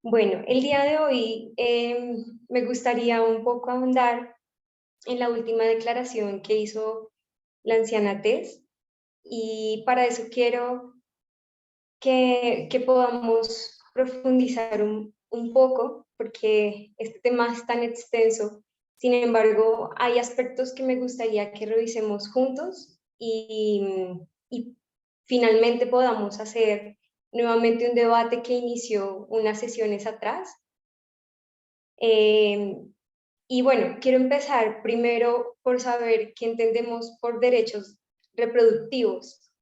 Bueno, el día de hoy me gustaría un poco ahondar en la última declaración que hizo la anciana Tess, y para eso quiero que podamos profundizar un poco, porque este tema es tan extenso. Sin embargo, hay aspectos que me gustaría que revisemos juntos y finalmente podamos hacer nuevamente un debate que inició unas sesiones atrás. Eh, y bueno, quiero empezar primero por saber qué entendemos por derechos reproductivos.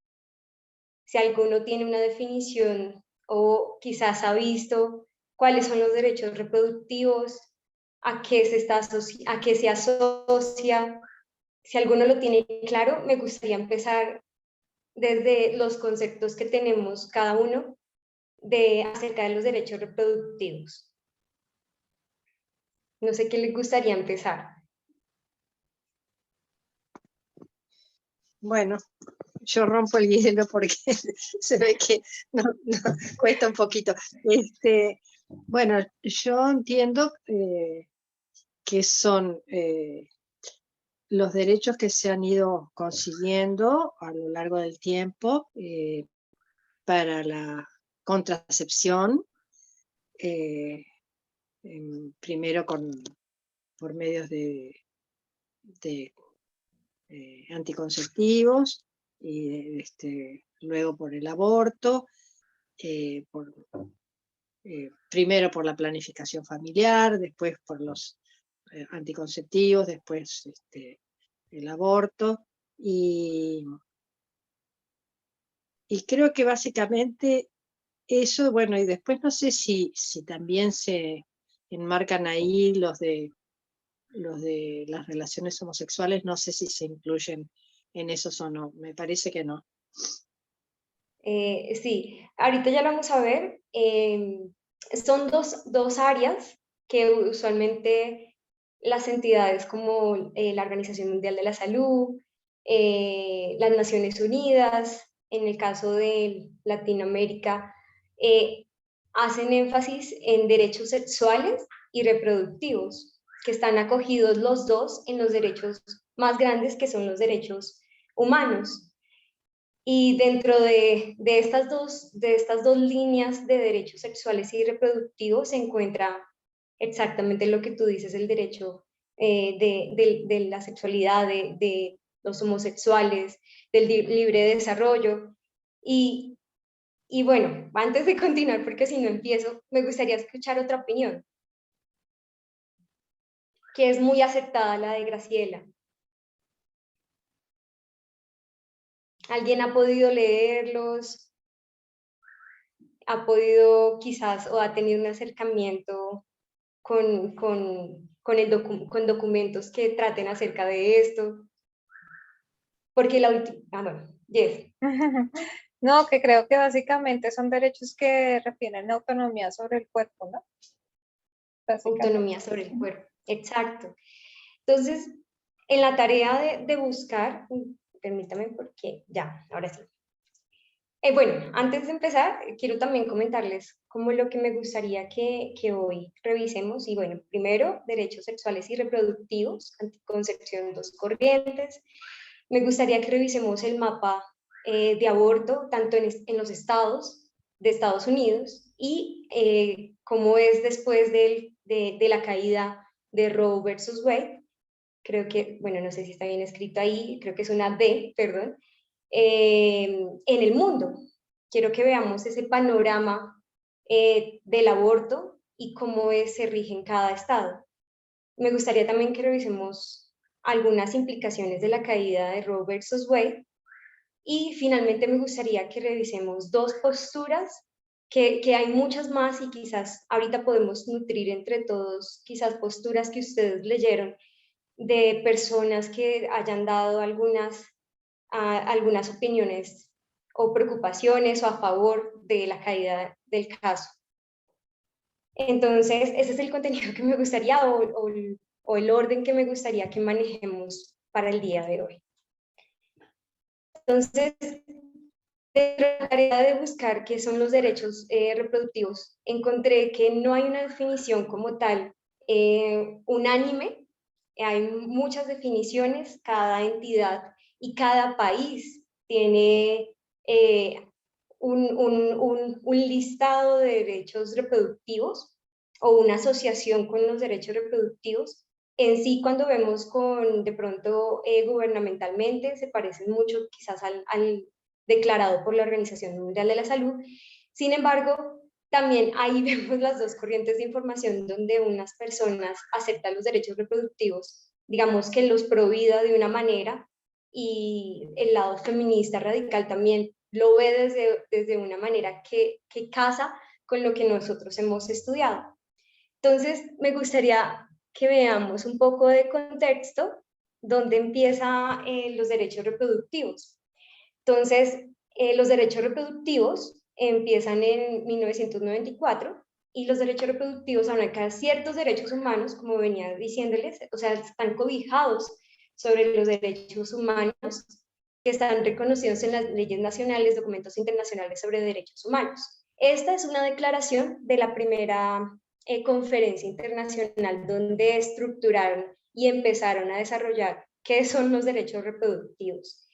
Si alguno tiene una definición o quizás ha visto cuáles son los derechos reproductivos, a qué se asocia. Si alguno lo tiene claro, me gustaría empezar desde los conceptos que tenemos cada uno acerca de los derechos reproductivos. No sé qué les gustaría empezar. Bueno, yo rompo el hielo porque se ve que no, cuesta un poquito. Bueno, yo entiendo que son los derechos que se han ido consiguiendo a lo largo del tiempo para la contracepción, primero por medios de anticonceptivos, y luego por el aborto, primero por la planificación familiar, después por los anticonceptivos, después el aborto, y creo que básicamente eso. Bueno, y después no sé si también se enmarcan ahí los de las relaciones homosexuales, no sé si se incluyen en esos o no, me parece que no. Sí, ahorita ya lo vamos a ver. Son dos áreas que usualmente las entidades como la Organización Mundial de la Salud, las Naciones Unidas, en el caso de Latinoamérica, hacen énfasis en derechos sexuales y reproductivos, que están acogidos los dos en los derechos más grandes, que son los derechos humanos. Y dentro de estas dos líneas de derechos sexuales y reproductivos se encuentra exactamente lo que tú dices, el derecho de la sexualidad, de los homosexuales, del libre desarrollo. Y, y bueno, antes de continuar, porque si no empiezo, me gustaría escuchar otra opinión, que es muy aceptada, la de Graciela. ¿Alguien ha podido leerlos? ¿Ha podido quizás o ha tenido un acercamiento con documentos que traten acerca de esto? Porque la última, bueno, Jeff. No, que creo que básicamente son derechos que refieren a autonomía sobre el cuerpo, ¿no? Autonomía sobre el cuerpo, exacto. Entonces, en la tarea de buscar, permítame porque ya, ahora sí. Bueno, antes de empezar, quiero también comentarles como lo que me gustaría que hoy revisemos. Y bueno, primero, derechos sexuales y reproductivos, anticoncepción, dos corrientes. Me gustaría que revisemos el mapa de aborto, tanto en los estados de Estados Unidos y cómo es después de la caída de Roe versus Wade. Creo que, bueno, no sé si está bien escrito ahí, creo que es una D, perdón, en el mundo. Quiero que veamos ese panorama del aborto y cómo se rige en cada estado. Me gustaría también que revisemos algunas implicaciones de la caída de Roe versus Wade, y finalmente me gustaría que revisemos dos posturas, que hay muchas más y quizás ahorita podemos nutrir entre todos, quizás posturas que ustedes leyeron de personas que hayan dado algunas opiniones o preocupaciones o a favor de la caída del caso. Entonces, ese es el contenido que me gustaría o el orden que me gustaría que manejemos para el día de hoy. Entonces, Dentro de la tarea de buscar qué son los derechos reproductivos, encontré que no hay una definición como tal unánime. Hay muchas definiciones, cada entidad y cada país tiene un listado de derechos reproductivos o una asociación con los derechos reproductivos. En sí, cuando vemos de pronto gubernamentalmente, se parecen mucho quizás al declarado por la Organización Mundial de la Salud. Sin embargo, también ahí vemos las dos corrientes de información donde unas personas aceptan los derechos reproductivos, digamos que los pro vida de una manera, y el lado feminista radical también lo ve desde una manera que casa con lo que nosotros hemos estudiado. Entonces, me gustaría que veamos un poco de contexto donde empiezan los derechos reproductivos. Entonces, los derechos reproductivos empiezan en 1994 y los derechos reproductivos abarcan ciertos derechos humanos, como venía diciéndoles, o sea, están cobijados sobre los derechos humanos que están reconocidos en las leyes nacionales, documentos internacionales sobre derechos humanos. Esta es una declaración de la primera conferencia internacional donde estructuraron y empezaron a desarrollar qué son los derechos reproductivos.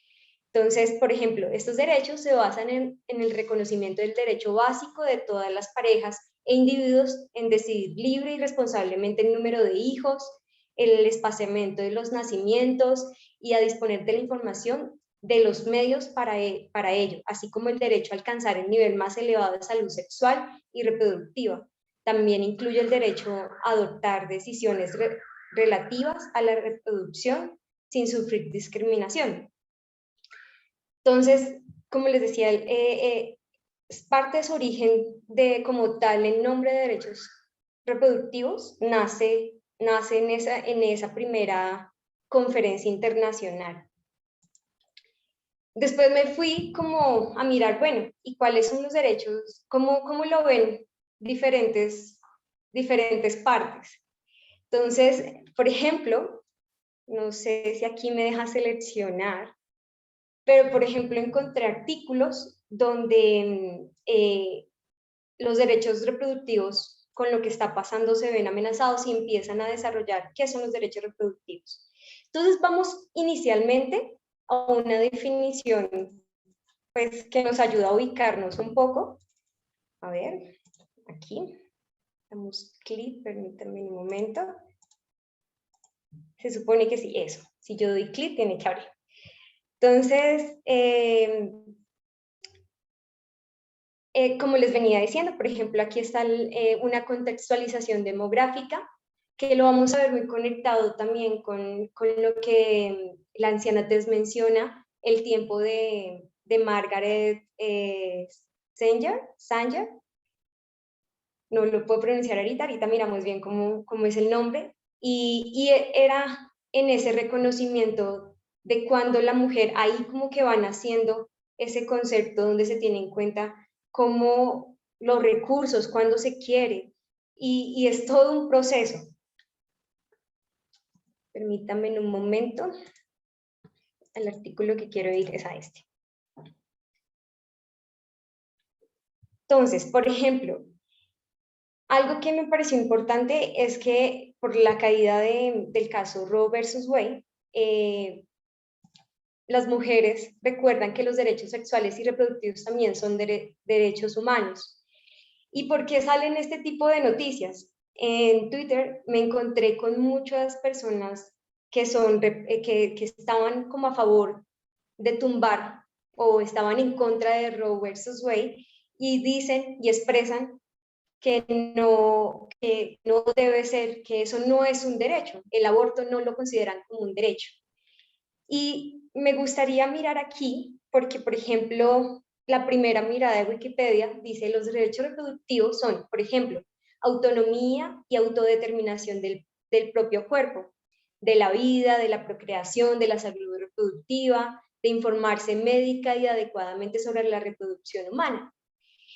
Entonces, por ejemplo, estos derechos se basan en el reconocimiento del derecho básico de todas las parejas e individuos en decidir libre y responsablemente el número de hijos, el espaciamiento de los nacimientos y a disponer de la información de los medios para ello, así como el derecho a alcanzar el nivel más elevado de salud sexual y reproductiva. También incluye el derecho a adoptar decisiones relativas a la reproducción sin sufrir discriminación. Entonces, como les decía, parte de su origen de como tal el nombre de derechos reproductivos nace en esa primera conferencia internacional. Después me fui como a mirar, bueno, ¿y cuáles son los derechos? ¿Cómo lo ven diferentes partes? Entonces, por ejemplo, no sé si aquí me deja seleccionar, pero por ejemplo encontré artículos donde los derechos reproductivos con lo que está pasando se ven amenazados y empiezan a desarrollar qué son los derechos reproductivos. Entonces vamos inicialmente a una definición pues, que nos ayuda a ubicarnos un poco. A ver, aquí, damos clic, permítanme un momento. Se supone que sí, eso. Si yo doy clic, tiene que abrir. Entonces, como les venía diciendo, por ejemplo, aquí está una contextualización demográfica, que lo vamos a ver muy conectado también con lo que la anciana Tess menciona, el tiempo de Margaret Sanger. No lo puedo pronunciar ahorita miramos bien cómo es el nombre, y era en ese reconocimiento de cuando la mujer, ahí como que van haciendo ese concepto donde se tiene en cuenta como los recursos, cuando se quiere, y es todo un proceso. Permítanme un momento, el artículo que quiero ir es a este. Entonces, por ejemplo, algo que me pareció importante es que por la caída del caso Roe versus Wade, las mujeres recuerdan que los derechos sexuales y reproductivos también son derechos humanos. ¿Y por qué salen este tipo de noticias? En Twitter me encontré con muchas personas que estaban como a favor de tumbar o estaban en contra de Roe versus Wade y dicen y expresan que no debe ser, que eso no es un derecho, el aborto no lo consideran como un derecho. Y me gustaría mirar aquí, porque por ejemplo, la primera mirada de Wikipedia dice los derechos reproductivos son, por ejemplo, autonomía y autodeterminación del propio cuerpo, de la vida, de la procreación, de la salud reproductiva, de informarse médica y adecuadamente sobre la reproducción humana.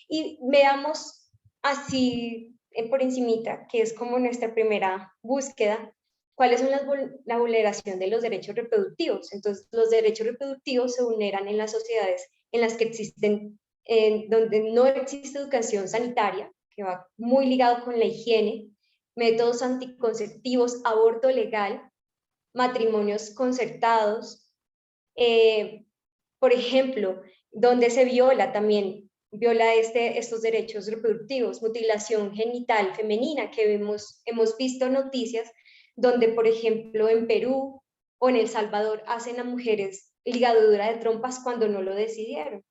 Y veamos así por encimita, que es como nuestra primera búsqueda, cuáles son la vulneración de los derechos reproductivos. Entonces, los derechos reproductivos se vulneran en las sociedades en las que existen, donde no existe educación sanitaria, que va muy ligado con la higiene, métodos anticonceptivos, aborto legal, matrimonios concertados, por ejemplo, donde se viola estos derechos reproductivos, mutilación genital femenina, que hemos visto noticias donde, por ejemplo, en Perú o en El Salvador hacen a mujeres ligadura de trompas cuando no lo decidieron.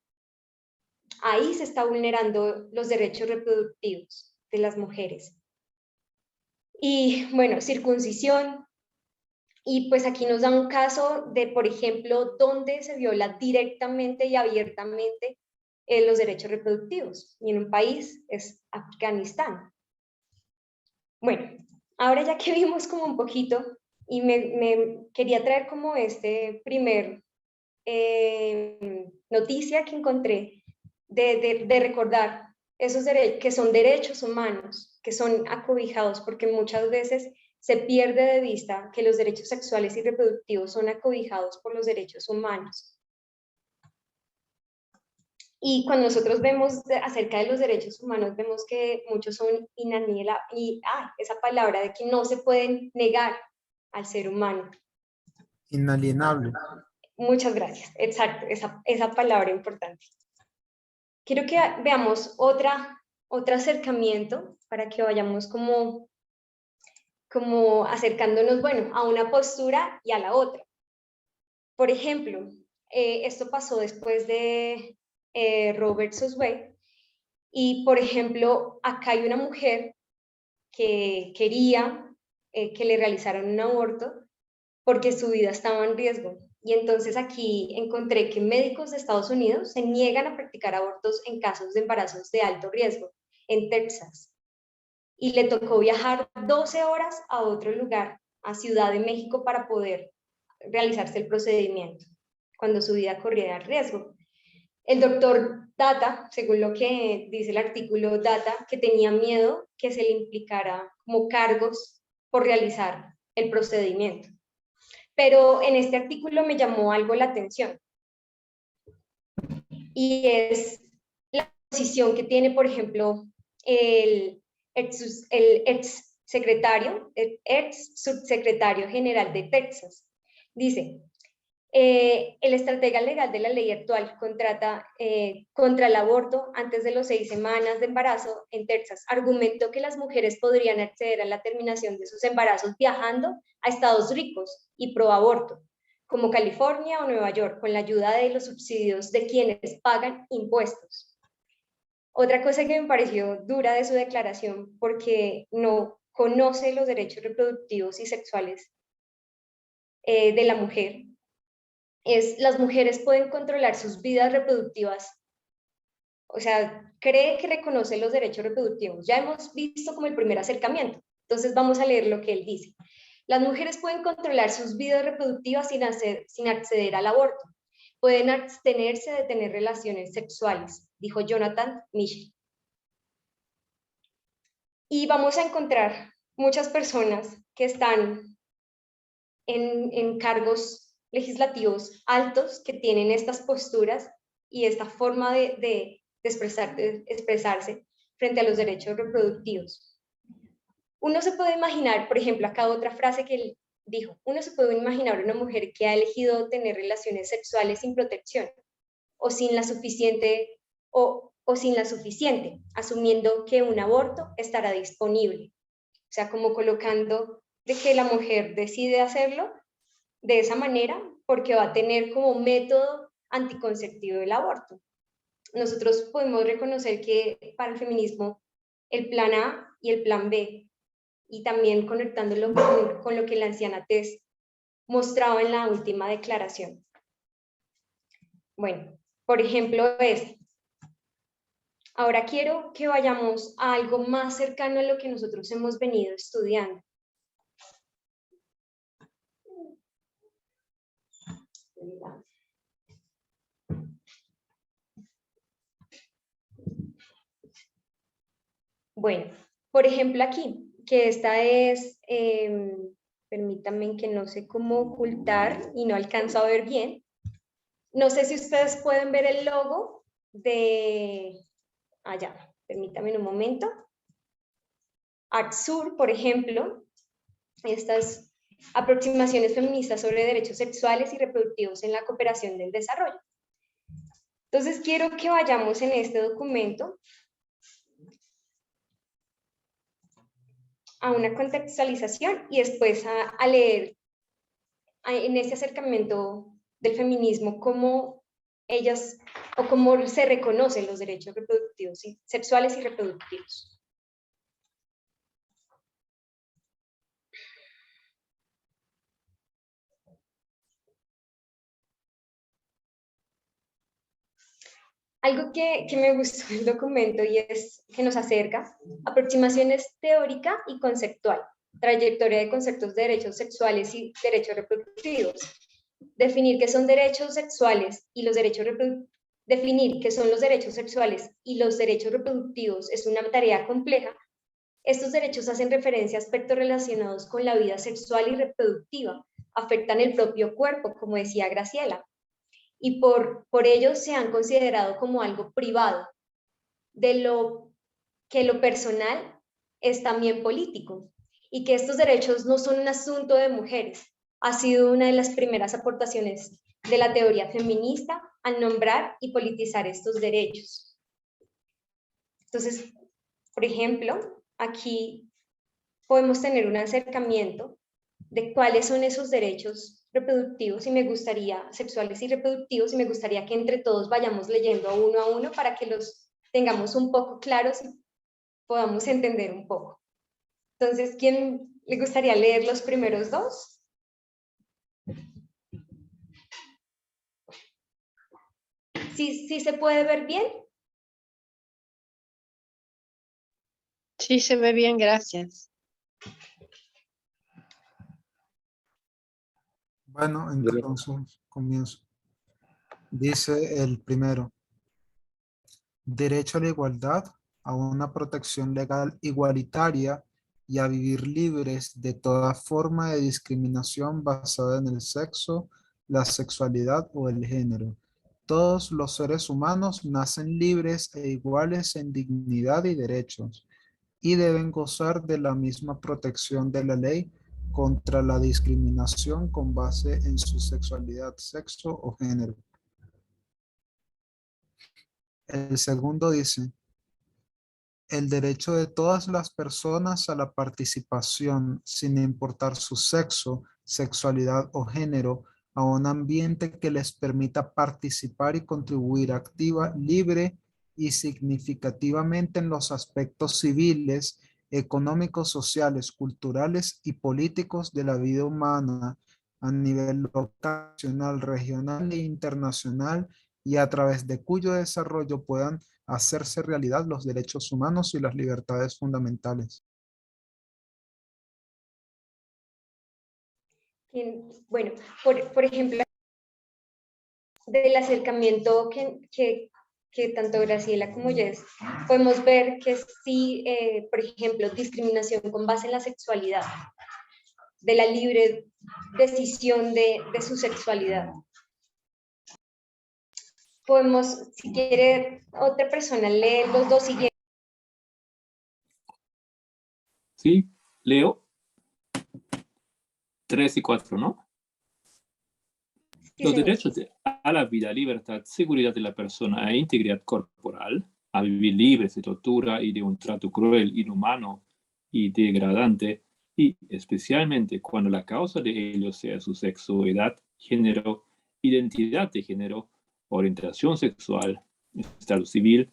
Ahí se está vulnerando los derechos reproductivos de las mujeres. Y bueno, circuncisión. Y pues aquí nos da un caso de, por ejemplo, donde se viola directamente y abiertamente los derechos reproductivos. Y en un país es Afganistán. Bueno, ahora ya que vimos como un poquito, y me quería traer como este primer noticia que encontré de recordar esos derechos, que son derechos humanos, que son acobijados, porque muchas veces se pierde de vista que los derechos sexuales y reproductivos son acobijados por los derechos humanos. Y cuando nosotros vemos acerca de los derechos humanos, vemos que muchos son inalienables, y esa palabra de que no se pueden negar al ser humano. Inalienable. Muchas gracias, exacto, esa palabra importante. Quiero que veamos otro acercamiento para que vayamos como acercándonos, bueno, a una postura y a la otra. Por ejemplo, esto pasó después de Roe vs. Wade, y por ejemplo, acá hay una mujer que quería que le realizaran un aborto porque su vida estaba en riesgo. Y entonces aquí encontré que médicos de Estados Unidos se niegan a practicar abortos en casos de embarazos de alto riesgo en Texas. Y le tocó viajar 12 horas a otro lugar, a Ciudad de México, para poder realizarse el procedimiento, cuando su vida corría riesgo. El doctor Data, según lo que dice el artículo Data, que tenía miedo que se le implicara como cargos por realizar el procedimiento. Pero en este artículo me llamó algo la atención, y es la posición que tiene, por ejemplo, el ex subsecretario general de Texas. Dice, el estratega legal de la ley actual contra el aborto antes de las 6 semanas de embarazo en Texas argumentó que las mujeres podrían acceder a la terminación de sus embarazos viajando a estados ricos y pro aborto, como California o Nueva York, con la ayuda de los subsidios de quienes pagan impuestos. Otra cosa que me pareció dura de su declaración, porque no conoce los derechos reproductivos y sexuales de la mujer, es: las mujeres pueden controlar sus vidas reproductivas. O sea, cree que reconoce los derechos reproductivos. Ya hemos visto como el primer acercamiento. Entonces vamos a leer lo que él dice. Las mujeres pueden controlar sus vidas reproductivas sin acceder al aborto. Pueden abstenerse de tener relaciones sexuales, dijo Jonathan Mitchell. Y vamos a encontrar muchas personas que están en cargos legislativos altos, que tienen estas posturas y esta forma de expresarse frente a los derechos reproductivos. Uno se puede imaginar, por ejemplo, acá otra frase que él dijo: uno se puede imaginar una mujer que ha elegido tener relaciones sexuales sin protección o sin la suficiente, asumiendo que un aborto estará disponible. O sea, como colocando de que la mujer decide hacerlo de esa manera porque va a tener como método anticonceptivo el aborto. Nosotros podemos reconocer que para el feminismo el plan A y el plan B, y también conectándolo con lo que la anciana Tess mostraba en la última declaración. Bueno, por ejemplo, ahora quiero que vayamos a algo más cercano a lo que nosotros hemos venido estudiando. Bueno, por ejemplo aquí, que esta es, permítanme que no sé cómo ocultar y no alcanzo a ver bien. No sé si ustedes pueden ver el logo de allá, permítanme un momento. ACSUR, por ejemplo, estas aproximaciones feministas sobre derechos sexuales y reproductivos en la cooperación del desarrollo. Entonces quiero que vayamos en este documento a una contextualización y después a leer en este acercamiento del feminismo cómo ellas o cómo se reconocen los derechos reproductivos, sexuales y reproductivos. Algo que me gustó del documento y es que nos acerca aproximaciones teórica y conceptual, trayectoria de conceptos de derechos sexuales y derechos reproductivos, definir qué son derechos sexuales y los derechos reproductivos. Definir qué son los derechos sexuales y los derechos reproductivos es una tarea compleja. Estos derechos hacen referencia a aspectos relacionados con la vida sexual y reproductiva, afectan el propio cuerpo, como decía Graciela, y por ello se han considerado como algo privado, de lo que lo personal es también político, y que estos derechos no son un asunto de mujeres. Ha sido una de las primeras aportaciones de la teoría feminista al nombrar y politizar estos derechos. Entonces, por ejemplo, aquí podemos tener un acercamiento de cuáles son esos derechos reproductivos y me gustaría, sexuales y reproductivos, y me gustaría que entre todos vayamos leyendo a uno para que los tengamos un poco claros y podamos entender un poco. Entonces, ¿quién le gustaría leer los primeros dos? ¿Sí se puede ver bien? Sí, se ve bien, gracias. Bueno, entonces comienzo. Dice el primero, derecho a la igualdad, a una protección legal igualitaria y a vivir libres de toda forma de discriminación basada en el sexo, la sexualidad o el género. Todos los seres humanos nacen libres e iguales en dignidad y derechos y deben gozar de la misma protección de la ley contra la discriminación con base en su sexualidad, sexo o género. El segundo dice, el derecho de todas las personas a la participación, sin importar su sexo, sexualidad o género, a un ambiente que les permita participar y contribuir activa, libre y significativamente en los aspectos civiles, económicos, sociales, culturales y políticos de la vida humana a nivel local, nacional, regional e internacional, y a través de cuyo desarrollo puedan hacerse realidad los derechos humanos y las libertades fundamentales. Bueno, por ejemplo, del acercamiento que tanto Graciela como Jess podemos ver que sí, por ejemplo, discriminación con base en la sexualidad, de la libre decisión de su sexualidad. Podemos, si quiere otra persona, leer los dos siguientes. Sí, leo. 3 y 4, ¿no? Sí, Los señor. derechos a la vida, libertad, seguridad de la persona e integridad corporal, a vivir libres de tortura y de un trato cruel, inhumano y degradante, y especialmente cuando la causa de ello sea su sexo, edad, género, identidad de género, orientación sexual, estado civil,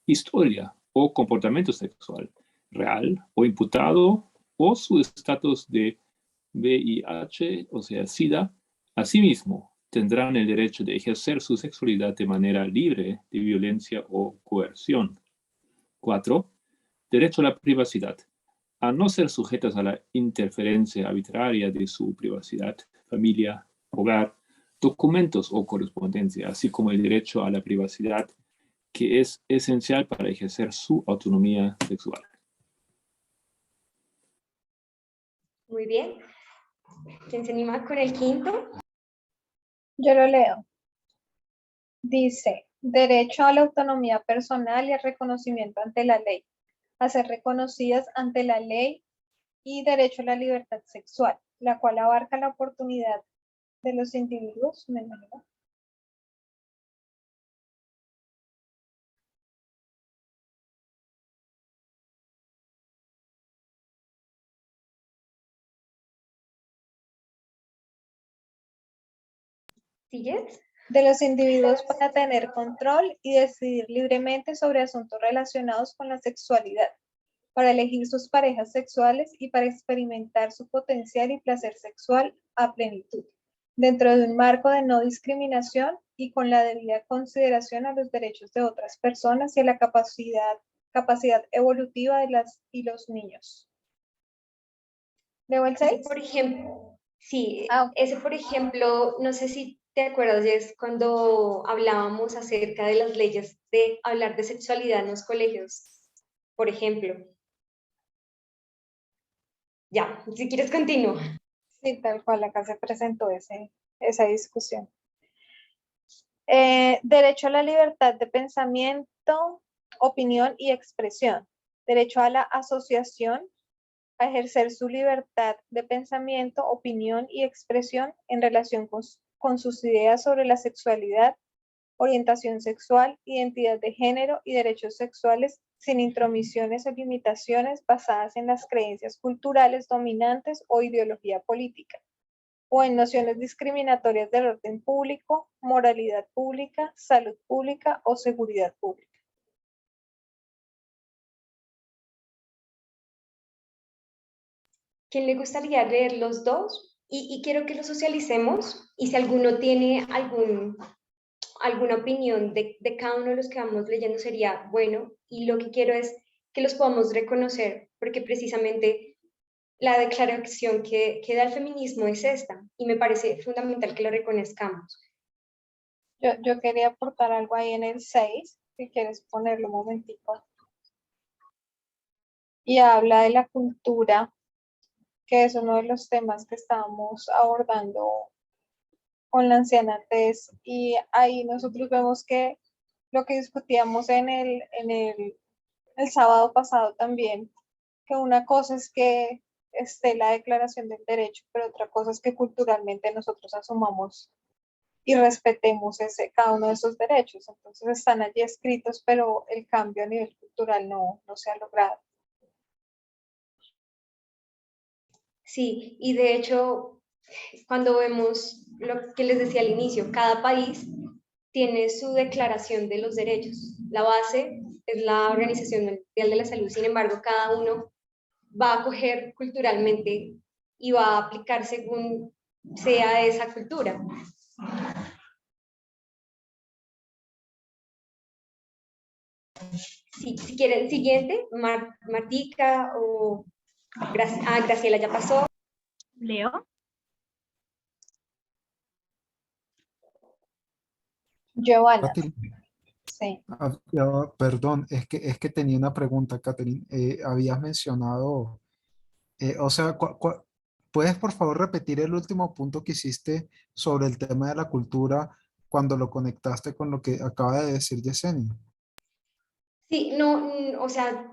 historia o comportamiento sexual, real o imputado, o su estatus de VIH, o sea, SIDA. Asimismo, tendrán el derecho de ejercer su sexualidad de manera libre de violencia o coerción. 4. Derecho a la privacidad, a no ser sujetas a la interferencia arbitraria de su privacidad, familia, hogar, documentos o correspondencia, así como el derecho a la privacidad, que es esencial para ejercer su autonomía sexual. Muy bien. ¿Quién se anima con el quinto? Yo lo leo. Dice, derecho a la autonomía personal y al reconocimiento ante la ley, a ser reconocidas ante la ley, y derecho a la libertad sexual, la cual abarca la oportunidad de los individuos, me imagino. ¿Sigues? De los individuos para tener control y decidir libremente sobre asuntos relacionados con la sexualidad, para elegir sus parejas sexuales y para experimentar su potencial y placer sexual a plenitud, dentro de un marco de no discriminación y con la debida consideración a los derechos de otras personas y a la capacidad evolutiva de las y los niños. ¿Leo el 6? Por ejemplo, sí, Ah, ok. ese por ejemplo, no sé si te acuerdas, Jess, cuando hablábamos acerca de las leyes de hablar de sexualidad en los colegios, por ejemplo. Ya, si quieres continúa. Sí, tal cual, acá se presentó esa discusión. Derecho a la libertad de pensamiento, opinión y expresión. Derecho a la asociación, a ejercer su libertad de pensamiento, opinión y expresión en relación con sus ideas sobre la sexualidad, orientación sexual, identidad de género y derechos sexuales sin intromisiones o limitaciones basadas en las creencias culturales dominantes o ideología política, o en nociones discriminatorias del orden público, moralidad pública, salud pública o seguridad pública. ¿Quién le gustaría leer los dos? Y quiero que los socialicemos y si alguno tiene alguna opinión de cada uno de los que vamos leyendo sería bueno, y lo que quiero es que los podamos reconocer, porque precisamente la declaración que da el feminismo es esta, y me parece fundamental que lo reconozcamos. Yo quería aportar algo ahí en el 6, si quieres ponerlo un momentico. Y habla de la cultura, que es uno de los temas que estábamos abordando con la ancianatez, y ahí nosotros vemos que lo que discutíamos el sábado pasado también, que una cosa es que esté la declaración del derecho, pero otra cosa es que culturalmente nosotros asumamos y respetemos cada uno de esos derechos. Entonces están allí escritos, pero el cambio a nivel cultural no se ha logrado. Sí, y de hecho, cuando vemos lo que les decía al inicio, cada país tiene su declaración de los derechos. La base es la Organización Mundial de la Salud, sin embargo, cada uno va a coger culturalmente y va a aplicar según sea esa cultura. Si quieren, siguiente, Martica o Graciela ya pasó. Leo. Giovanna. Catherine, Sí. perdón, es que tenía una pregunta, Catherine. Habías mencionado, o sea, ¿puedes por favor repetir el último punto que hiciste sobre el tema de la cultura cuando lo conectaste con lo que acaba de decir Yesenia? Sí, no, o sea,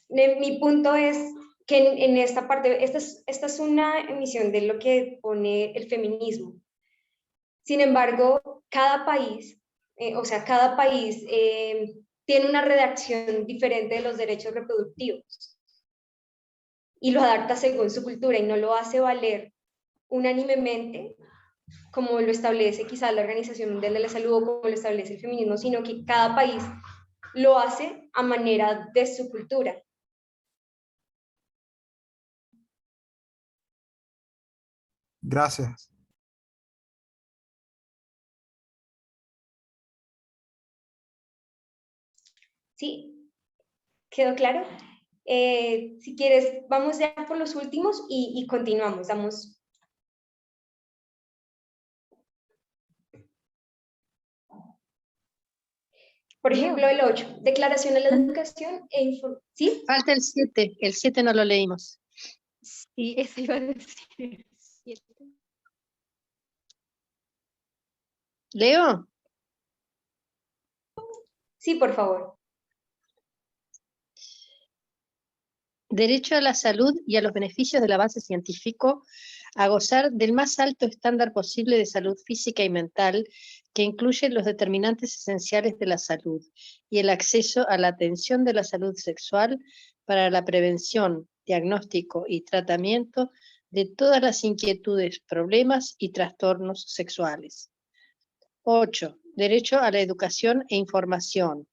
mi punto es que en esta parte, esta es una emisión de lo que pone el feminismo. Sin embargo, cada país, cada país tiene una redacción diferente de los derechos reproductivos y lo adapta según su cultura y no lo hace valer unánimemente como lo establece quizás la Organización Mundial de la Salud o como lo establece el feminismo, sino que cada país lo hace a manera de su cultura. Gracias. ¿Sí? ¿Quedó claro? Si quieres, vamos ya por los últimos y continuamos. Por ejemplo, el 8, declaración de la educación e información. ¿Sí? Falta el 7 no lo leímos. Sí, eso iba a decir. 7. ¿Leo? Sí, por favor. Derecho a la salud y a los beneficios del avance científico, a gozar del más alto estándar posible de salud física y mental, que incluye los determinantes esenciales de la salud y el acceso a la atención de la salud sexual para la prevención, diagnóstico y tratamiento de todas las inquietudes, problemas y trastornos sexuales. 8. Derecho a la educación e información.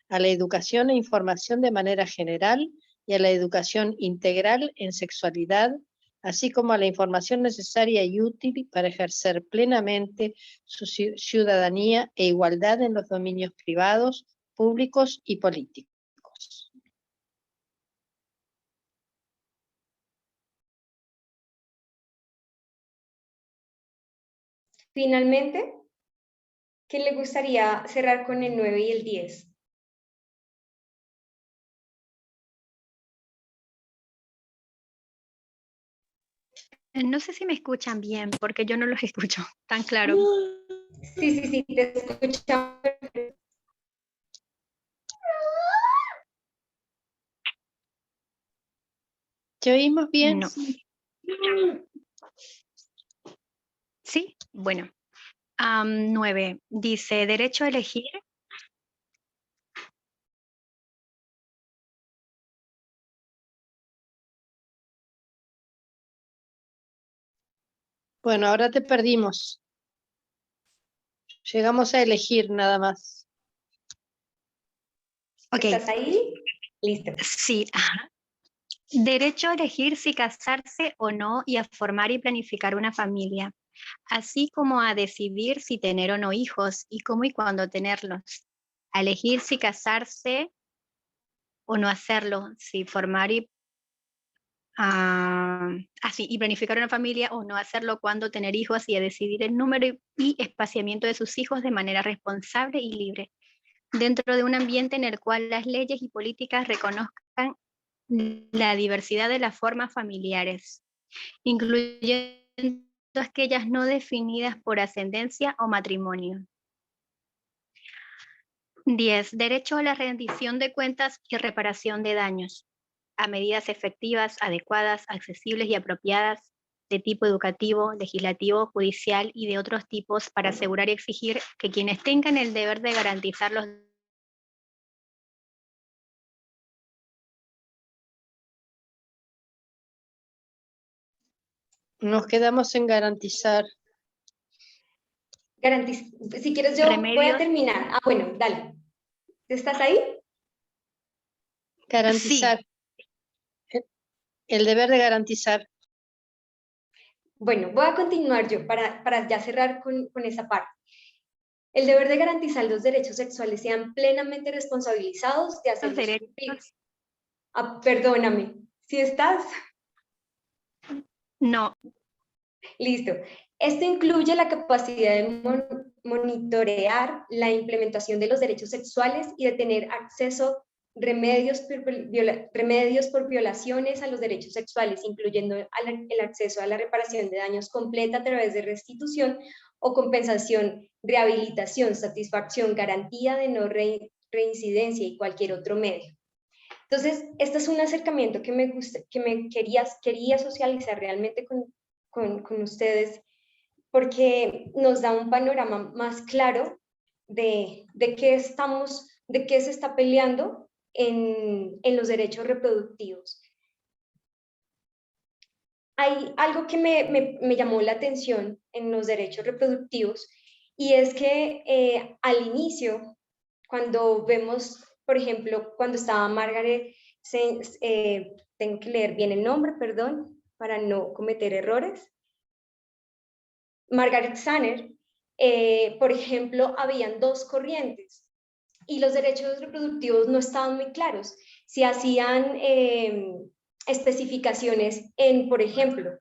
A la educación e información de manera general y a la educación integral en sexualidad, así como a la información necesaria y útil para ejercer plenamente su ciudadanía e igualdad en los dominios privados, públicos y políticos. Finalmente, ¿qué le gustaría cerrar con el 9 y el 10? No sé si me escuchan bien, porque yo no los escucho tan claro. Sí, te escuchamos. ¿Te oímos bien? No. Sí, bueno. 9. Dice, derecho a elegir. Bueno, ahora te perdimos. Llegamos a elegir nada más. Ok. ¿Estás ahí? Listo. Sí. Ajá. Derecho a elegir si casarse o no y a formar y planificar una familia, así como a decidir si tener o no hijos y cómo y cuándo tenerlos. A elegir si casarse o no hacerlo, si formar y y planificar una familia o no hacerlo, cuándo tener hijos y a decidir el número y espaciamiento de sus hijos de manera responsable y libre, dentro de un ambiente en el cual las leyes y políticas reconozcan la diversidad de las formas familiares, incluyendo aquellas no definidas por ascendencia o matrimonio. 10. Derecho a la rendición de cuentas y reparación de daños, a medidas efectivas, adecuadas, accesibles y apropiadas de tipo educativo, legislativo, judicial y de otros tipos para asegurar y exigir que quienes tengan el deber de garantizar los Nos quedamos en garantizar. Si quieres yo voy a remedios. terminar. Bueno, dale. ¿Estás ahí? Garantizar. Sí. El deber de garantizar. Bueno, voy a continuar yo para ya cerrar con esa parte. El deber de garantizar los derechos sexuales sean plenamente responsabilizados de hacerlos cumplir. Perdóname, ¿sí estás? No. Listo. Esto incluye la capacidad de monitorear la implementación de los derechos sexuales y de tener acceso remedios por violaciones a los derechos sexuales, incluyendo el acceso a la reparación de daños completa a través de restitución o compensación, rehabilitación, satisfacción, garantía de no reincidencia y cualquier otro medio. Entonces, este es un acercamiento que me quería socializar realmente con ustedes, porque nos da un panorama más claro de qué se está peleando en los derechos reproductivos. Hay algo que me llamó la atención en los derechos reproductivos, y es que al inicio, cuando vemos, por ejemplo, cuando estaba Margaret, tengo que leer bien el nombre, perdón, para no cometer errores. Margaret Sanger, por ejemplo, habían dos corrientes y los derechos reproductivos no estaban muy claros. Si hacían especificaciones en, por ejemplo,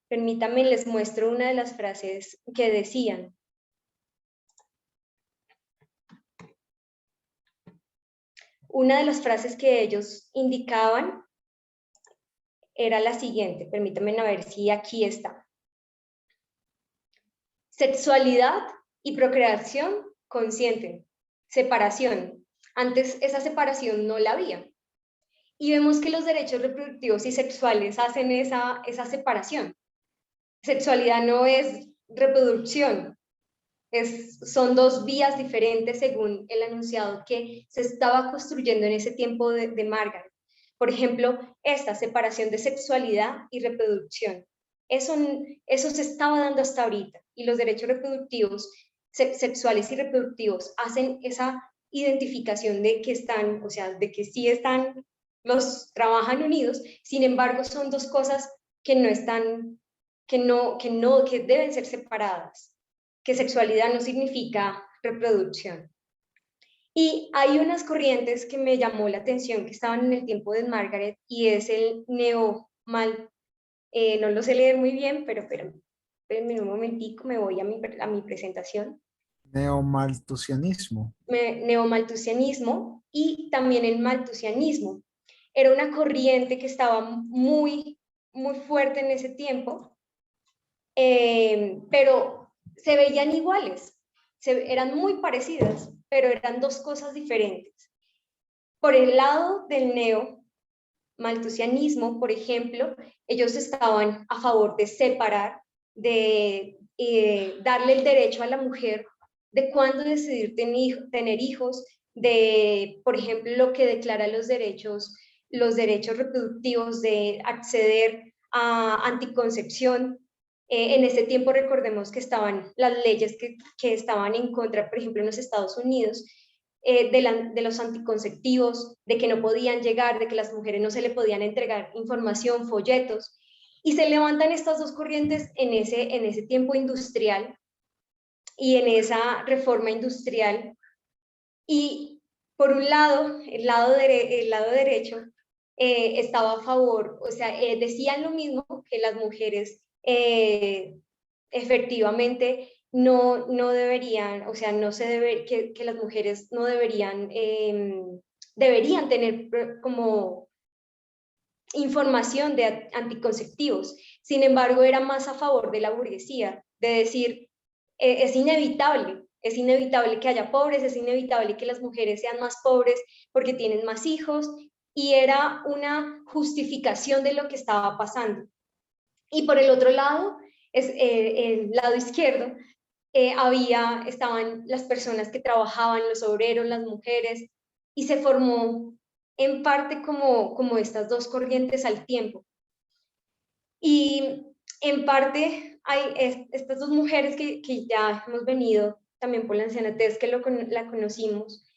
permítanme, les muestro una de las frases que decían. Una de las frases que ellos indicaban era la siguiente, permítanme a ver si aquí está. Sexualidad y procreación consciente. separación. Antes esa separación no la había. Y vemos que los derechos reproductivos y sexuales hacen esa separación. Sexualidad no es reproducción, son dos vías diferentes según el enunciado que se estaba construyendo en ese tiempo de Margaret. Por ejemplo, esta separación de sexualidad y reproducción. Eso se estaba dando hasta ahorita, y los derechos reproductivos, sexuales y reproductivos hacen esa identificación de que están, o sea, de que sí están, trabajan unidos. Sin embargo, son dos cosas que no están, que deben ser separadas, que sexualidad no significa reproducción. Y hay unas corrientes que me llamó la atención que estaban en el tiempo de Margaret, y es el no lo sé leer muy bien, pero espérenme un momentico, me voy a mi presentación. Neomalthusianismo. Neomalthusianismo y también el malthusianismo. Era una corriente que estaba muy, muy fuerte en ese tiempo, pero se veían iguales, eran muy parecidas, pero eran dos cosas diferentes. Por el lado del neomalthusianismo, por ejemplo, ellos estaban a favor de separar, de darle el derecho a la mujer de cuándo decidir tener hijos, de, por ejemplo, lo que declara los derechos reproductivos, de acceder a anticoncepción. En ese tiempo recordemos que estaban las leyes que estaban en contra, por ejemplo, en los Estados Unidos, de los anticonceptivos, de que no podían llegar, de que las mujeres no se le podían entregar información, folletos, y se levantan estas dos corrientes en ese tiempo industrial y en esa reforma industrial. Y por un lado, el lado derecho estaba a favor, o sea, decían lo mismo, que las mujeres efectivamente no deberían, o sea, que las mujeres no deberían, deberían tener como información de anticonceptivos. Sin embargo, era más a favor de la burguesía, de decir, es inevitable que haya pobres, es inevitable que las mujeres sean más pobres porque tienen más hijos, y era una justificación de lo que estaba pasando. Y por el otro lado, el lado izquierdo, estaban las personas que trabajaban, los obreros, las mujeres, y se formó en parte como estas dos corrientes al tiempo. Y en parte hay estas dos mujeres que ya hemos venido también por la ancianatez, que la conocimos,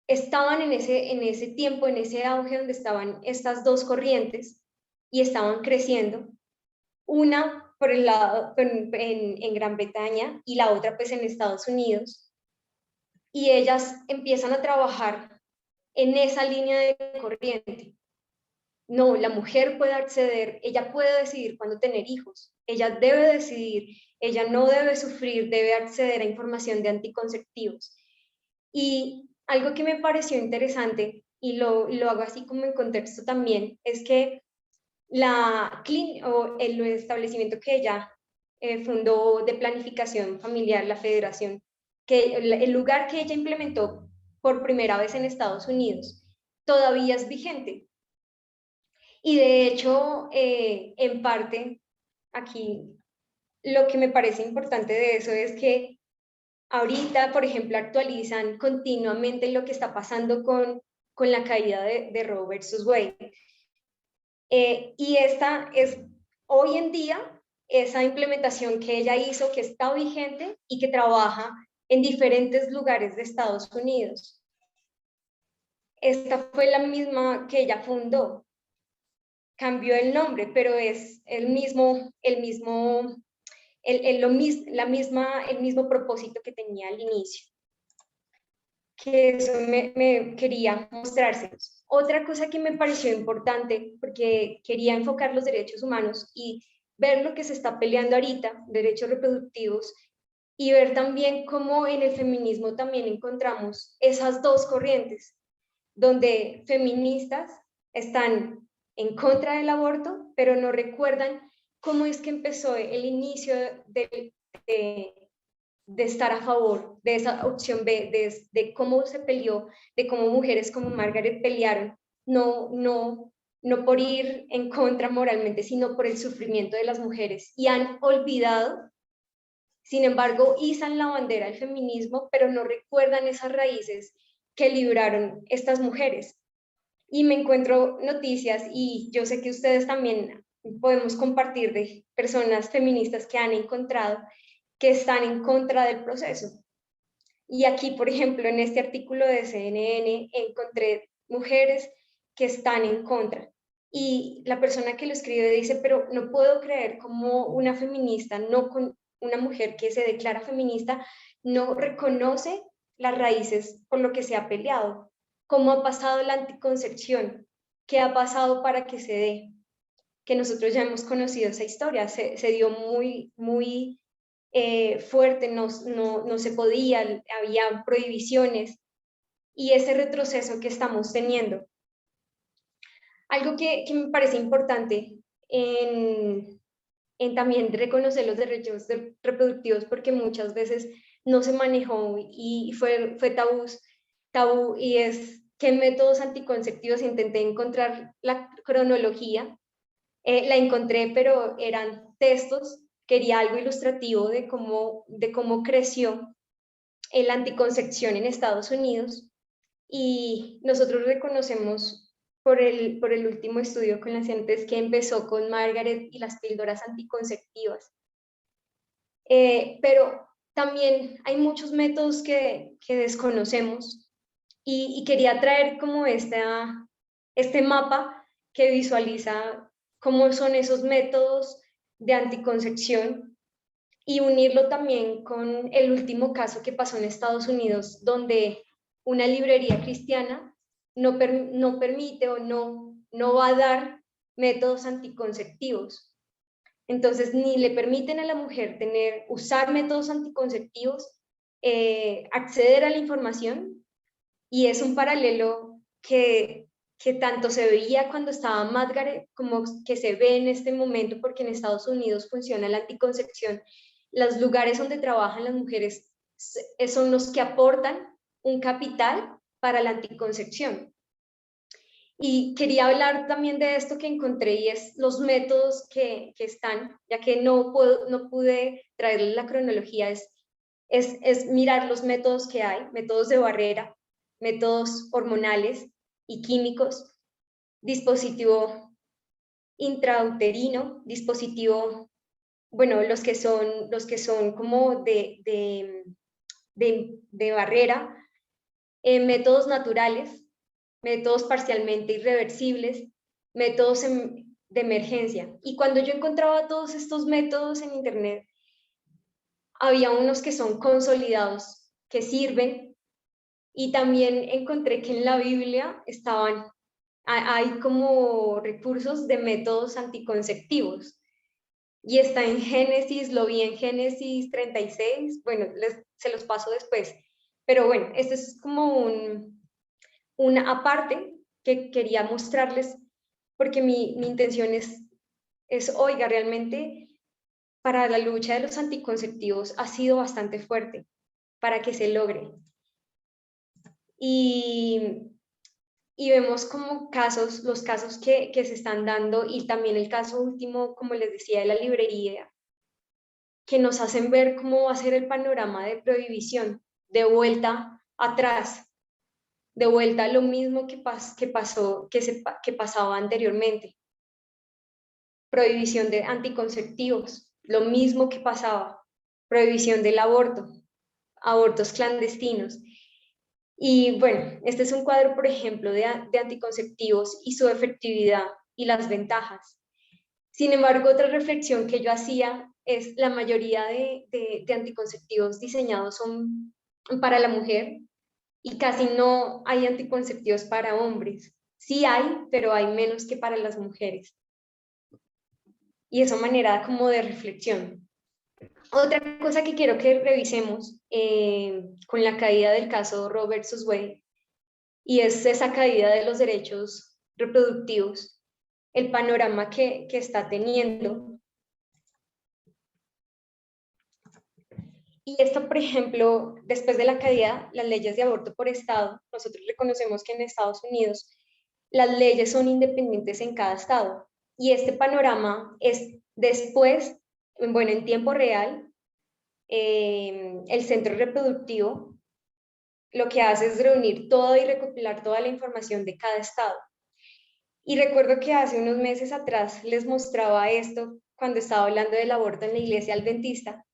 estaban en ese tiempo, en ese auge donde estaban estas dos corrientes y estaban creciendo, una por el lado en Gran Bretaña y la otra pues en Estados Unidos, y ellas empiezan a trabajar en esa línea de corriente. No, la mujer puede acceder, ella puede decidir cuándo tener hijos, ella debe decidir, ella no debe sufrir, debe acceder a información de anticonceptivos. Y algo que me pareció interesante, y lo hago así como en contexto también, es que el establecimiento que ella fundó de planificación familiar, la federación, que el lugar que ella implementó por primera vez en Estados Unidos, todavía es vigente. Y de hecho, en parte, aquí lo que me parece importante de eso es que ahorita, por ejemplo, actualizan continuamente lo que está pasando con la caída de Roe versus Wade. Y esta es hoy en día esa implementación que ella hizo, que está vigente y que trabaja en diferentes lugares de Estados Unidos. Esta fue la misma que ella fundó. Cambió el nombre, pero es el mismo propósito que tenía al inicio. Que eso me quería mostrárselos. Otra cosa que me pareció importante, porque quería enfocar los derechos humanos y ver lo que se está peleando ahorita, derechos reproductivos, y ver también cómo en el feminismo también encontramos esas dos corrientes, donde feministas están en contra del aborto, pero no recuerdan cómo es que empezó el inicio de de estar a favor de esa opción B, de cómo se peleó, de cómo mujeres como Margaret pelearon, no por ir en contra moralmente, sino por el sufrimiento de las mujeres, y han olvidado, sin embargo, izan la bandera del feminismo, pero no recuerdan esas raíces que libraron estas mujeres. Y me encuentro noticias, y yo sé que ustedes también podemos compartir, de personas feministas que han encontrado que están en contra del proceso. Y aquí, por ejemplo, en este artículo de CNN encontré mujeres que están en contra. Y la persona que lo escribe dice, pero no puedo creer cómo una feminista, no con una mujer que se declara feminista, no reconoce las raíces por lo que se ha peleado. ¿Cómo ha pasado la anticoncepción? ¿Qué ha pasado para que se dé? Que nosotros ya hemos conocido esa historia, se dio muy fuerte, no se podía, había prohibiciones, y ese retroceso que estamos teniendo. Algo que me parece importante en también reconocer los derechos reproductivos, porque muchas veces no se manejó y fue tabú, y es qué métodos anticonceptivos. Intenté encontrar la cronología, la encontré, pero eran textos. Quería algo ilustrativo de cómo creció la anticoncepción en Estados Unidos, y nosotros reconocemos por el último estudio con las CIENTES que empezó con Margaret y las píldoras anticonceptivas. Pero también hay muchos métodos que desconocemos, y quería traer como este mapa que visualiza cómo son esos métodos de anticoncepción, y unirlo también con el último caso que pasó en Estados Unidos, donde una librería cristiana no permite o no va a dar métodos anticonceptivos. Entonces, ni le permiten a la mujer usar métodos anticonceptivos, acceder a la información, y es un paralelo que tanto se veía cuando estaba Margaret como que se ve en este momento, porque en Estados Unidos funciona la anticoncepción. Los lugares donde trabajan las mujeres son los que aportan un capital para la anticoncepción. Y quería hablar también de esto que encontré, y es los métodos que están, ya que no pude traerle la cronología, es mirar los métodos que hay, métodos de barrera, métodos hormonales y químicos, dispositivo intrauterino, dispositivo, bueno, los que son como de barrera, métodos naturales, métodos parcialmente irreversibles, métodos de emergencia. Y cuando yo encontraba todos estos métodos en internet, había unos que son consolidados, que sirven, y también encontré que en la Biblia hay como recursos de métodos anticonceptivos, y está en Génesis, lo vi en Génesis 36, bueno, se los paso después, pero bueno, este es como una aparte que quería mostrarles, porque mi intención oiga, realmente para la lucha de los anticonceptivos ha sido bastante fuerte para que se logre. Y vemos como los casos que se están dando, y también el caso último, como les decía, de la librería, que nos hacen ver cómo va a ser el panorama de prohibición, de vuelta atrás, de vuelta a lo mismo que pasaba anteriormente. Prohibición de anticonceptivos, lo mismo que pasaba. Prohibición del aborto, abortos clandestinos. Y bueno, este es un cuadro, por ejemplo, de anticonceptivos y su efectividad y las ventajas. Sin embargo, otra reflexión que yo hacía es la mayoría de anticonceptivos diseñados son para la mujer, y casi no hay anticonceptivos para hombres. Sí hay, pero hay menos que para las mujeres. Y eso manera como de reflexión. Otra cosa que quiero que revisemos con la caída del caso Roe versus Wade, y es esa caída de los derechos reproductivos, el panorama que está teniendo. Y esto, por ejemplo, después de la caída, las leyes de aborto por estado, nosotros reconocemos que en Estados Unidos las leyes son independientes en cada estado. Y este panorama es después, bueno, en tiempo real, el centro reproductivo lo que hace es reunir todo y recopilar toda la información de cada estado. Y recuerdo que hace unos meses atrás les mostraba esto cuando estaba hablando del aborto en la iglesia adventista.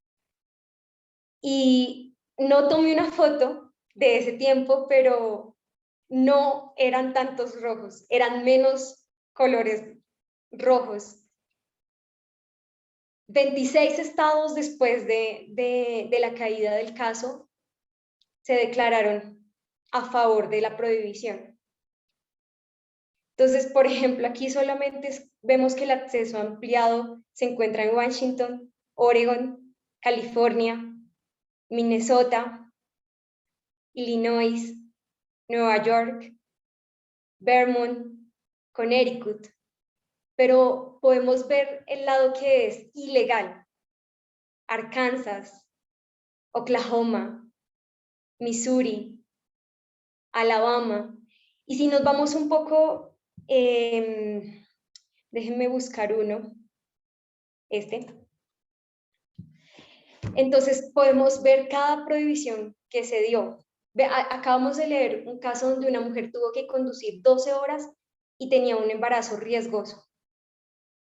Y no tomé una foto de ese tiempo, pero no eran tantos rojos, eran menos colores rojos. 26 estados después de la caída del caso se declararon a favor de la prohibición. Entonces, por ejemplo, aquí solamente vemos que el acceso ampliado se encuentra en Washington, Oregon, California, Minnesota, Illinois, Nueva York, Vermont, Connecticut, pero podemos ver el lado que es ilegal: Arkansas, Oklahoma, Missouri, Alabama. Y si nos vamos un poco, déjenme buscar uno, Entonces podemos ver cada prohibición que se dio. Acabamos de leer un caso donde una mujer tuvo que conducir 12 horas y tenía un embarazo riesgoso.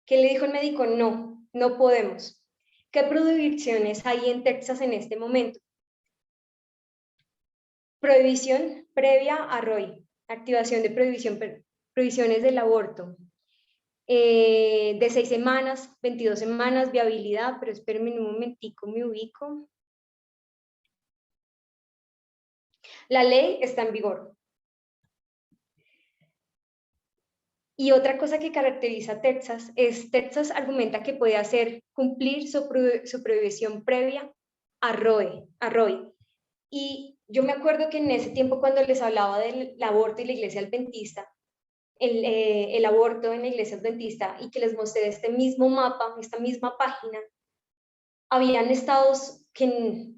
¿Qué le dijo el médico? No, no podemos. ¿Qué prohibiciones hay en Texas en este momento? Prohibición previa a Roe, activación de prohibiciones del aborto. De 6 semanas, 22 semanas, viabilidad, pero espérenme un momentico, me ubico. La ley está en vigor. Y otra cosa que caracteriza a Texas es, Texas argumenta que puede hacer cumplir su prohibición previa a Roe. Y yo me acuerdo que en ese tiempo, cuando les hablaba del aborto y la iglesia adventista, el aborto en la iglesia adventista, y que les mostré este mismo mapa, esta misma página, habían estados que,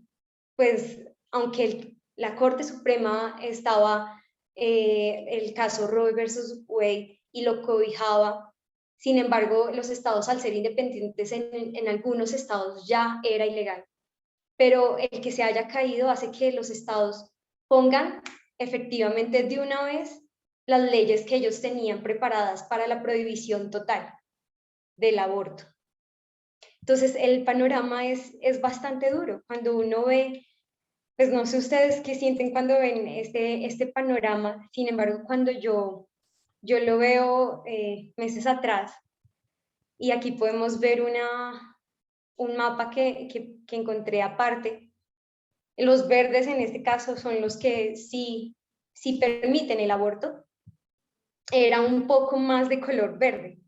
pues, aunque la Corte Suprema estaba, el caso Roe versus Wade, y lo cobijaba, sin embargo, los estados, al ser independientes, en algunos estados ya era ilegal. Pero el que se haya caído hace que los estados pongan efectivamente de una vez las leyes que ellos tenían preparadas para la prohibición total del aborto. Entonces el panorama es bastante duro cuando uno ve, pues no sé ustedes qué sienten cuando ven este panorama. Sin embargo, cuando yo lo veo meses atrás, y aquí podemos ver un mapa que encontré aparte. Los verdes en este caso son los que sí permiten el aborto. Era un poco más de color verde,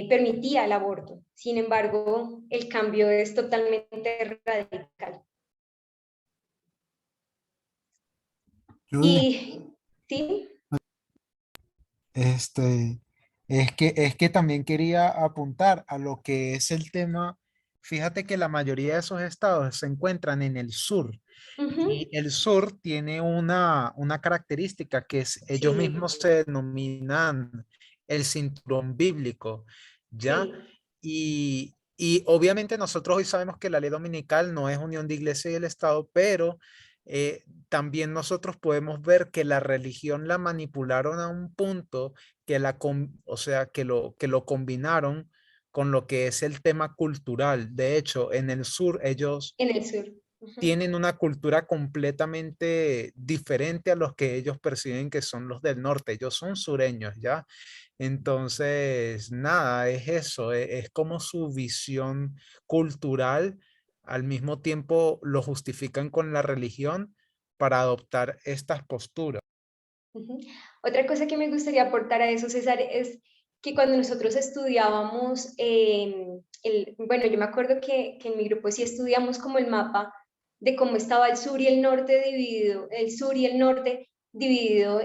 permitía el aborto. Sin embargo, el cambio es totalmente radical. Judy, Y sí, es que también quería apuntar a lo que es el tema. Fíjate que la mayoría de esos estados se encuentran en el sur. Y el sur tiene una característica que es, ellos sí, mismos se denominan el cinturón bíblico, ¿ya? sí. Y obviamente nosotros hoy sabemos que la ley dominical no es unión de iglesia y el Estado, pero también nosotros podemos ver que la religión la manipularon a un punto o sea, que lo combinaron con lo que es el tema cultural. De hecho, en el sur ellos En el sur. tienen una cultura completamente diferente a los que ellos perciben que son los del norte. Ellos son sureños, ¿ya? Entonces, nada, es eso, es como su visión cultural, al mismo tiempo lo justifican con la religión para adoptar estas posturas. Otra cosa que me gustaría aportar a eso, César, es que cuando nosotros estudiábamos, bueno, yo me acuerdo que en mi grupo sí estudiamos como el mapa de cómo estaba el sur y el norte dividido, el sur y el norte dividido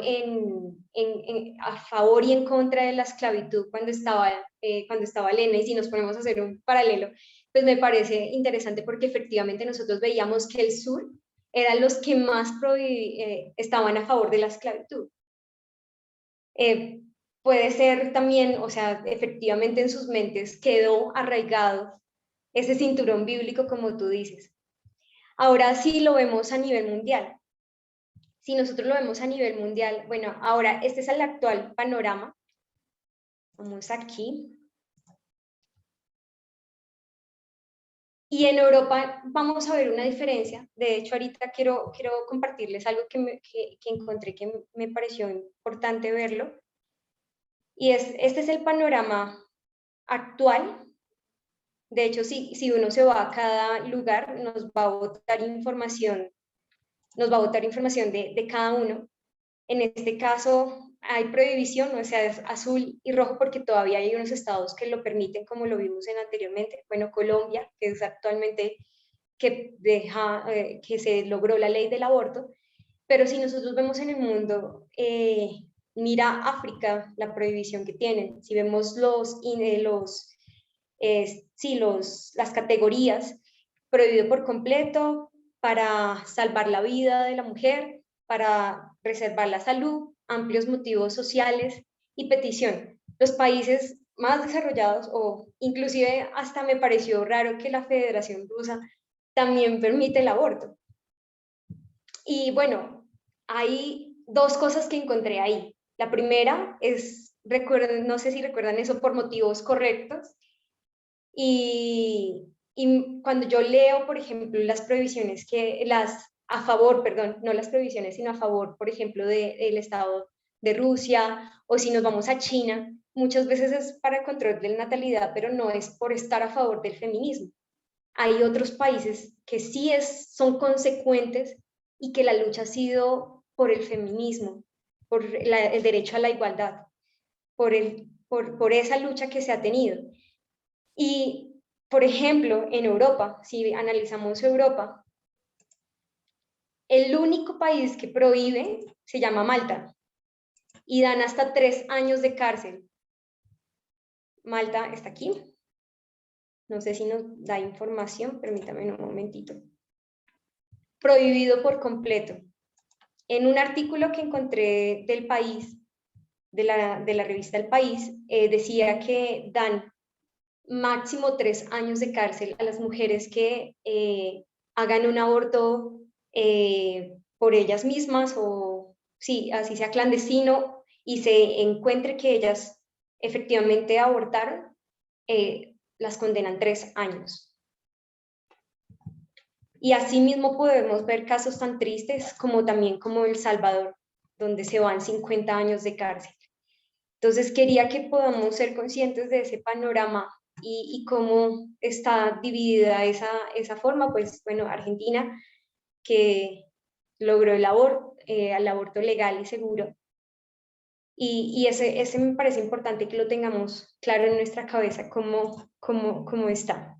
a favor y en contra de la esclavitud cuando estaba Elena, y si nos ponemos a hacer un paralelo, pues me parece interesante porque efectivamente nosotros veíamos que el sur eran los que más estaban a favor de la esclavitud. Puede ser también, o sea, efectivamente en sus mentes quedó arraigado ese cinturón bíblico, como tú dices. Ahora sí lo vemos a nivel mundial. Si nosotros lo vemos a nivel mundial, bueno, ahora este es el actual panorama. Vamos aquí. Y en Europa vamos a ver una diferencia. De hecho, ahorita quiero compartirles algo que encontré que me pareció importante verlo. Y este es el panorama actual. De hecho, si uno se va a cada lugar, nos va a botar información de cada uno. En este caso hay prohibición, o sea, es azul y rojo porque todavía hay unos estados que lo permiten, como lo vimos anteriormente. Bueno, Colombia, que es actualmente que se logró la ley del aborto, pero si nosotros vemos en el mundo, mira África, la prohibición que tienen. Si vemos las categorías, prohibido por completo, para salvar la vida de la mujer, para preservar la salud, amplios motivos sociales y petición. Los países más desarrollados, o inclusive hasta me pareció raro que la Federación Rusa también permite el aborto. Y bueno, hay dos cosas que encontré ahí. La primera es, no sé si recuerdan eso, por motivos correctos. Y cuando yo leo, por ejemplo, las prohibiciones a favor, perdón, no las prohibiciones, sino a favor, por ejemplo, del Estado de Rusia, o si nos vamos a China, muchas veces es para el control de la natalidad, pero no es por estar a favor del feminismo. Hay otros países que sí son consecuentes y que la lucha ha sido por el feminismo, por el derecho a la igualdad, por esa lucha que se ha tenido. Y, por ejemplo, en Europa, si analizamos Europa, el único país que prohíbe se llama Malta y dan hasta 3 años de cárcel. Malta está aquí. No sé si nos da información, permítame un momentito. Prohibido por completo. En un artículo que encontré del País, de la revista El País, decía que dan máximo 3 años de cárcel a las mujeres que hagan un aborto por ellas mismas, o sí, así sea clandestino, y se encuentre que ellas efectivamente abortaron, las condenan 3 años. Y así mismo podemos ver casos tan tristes como también como El Salvador, donde se van 50 años de cárcel. Entonces quería que podamos ser conscientes de ese panorama y cómo está dividida esa forma. Pues bueno, Argentina, que logró el aborto legal y seguro. Y ese me parece importante que lo tengamos claro en nuestra cabeza, cómo está.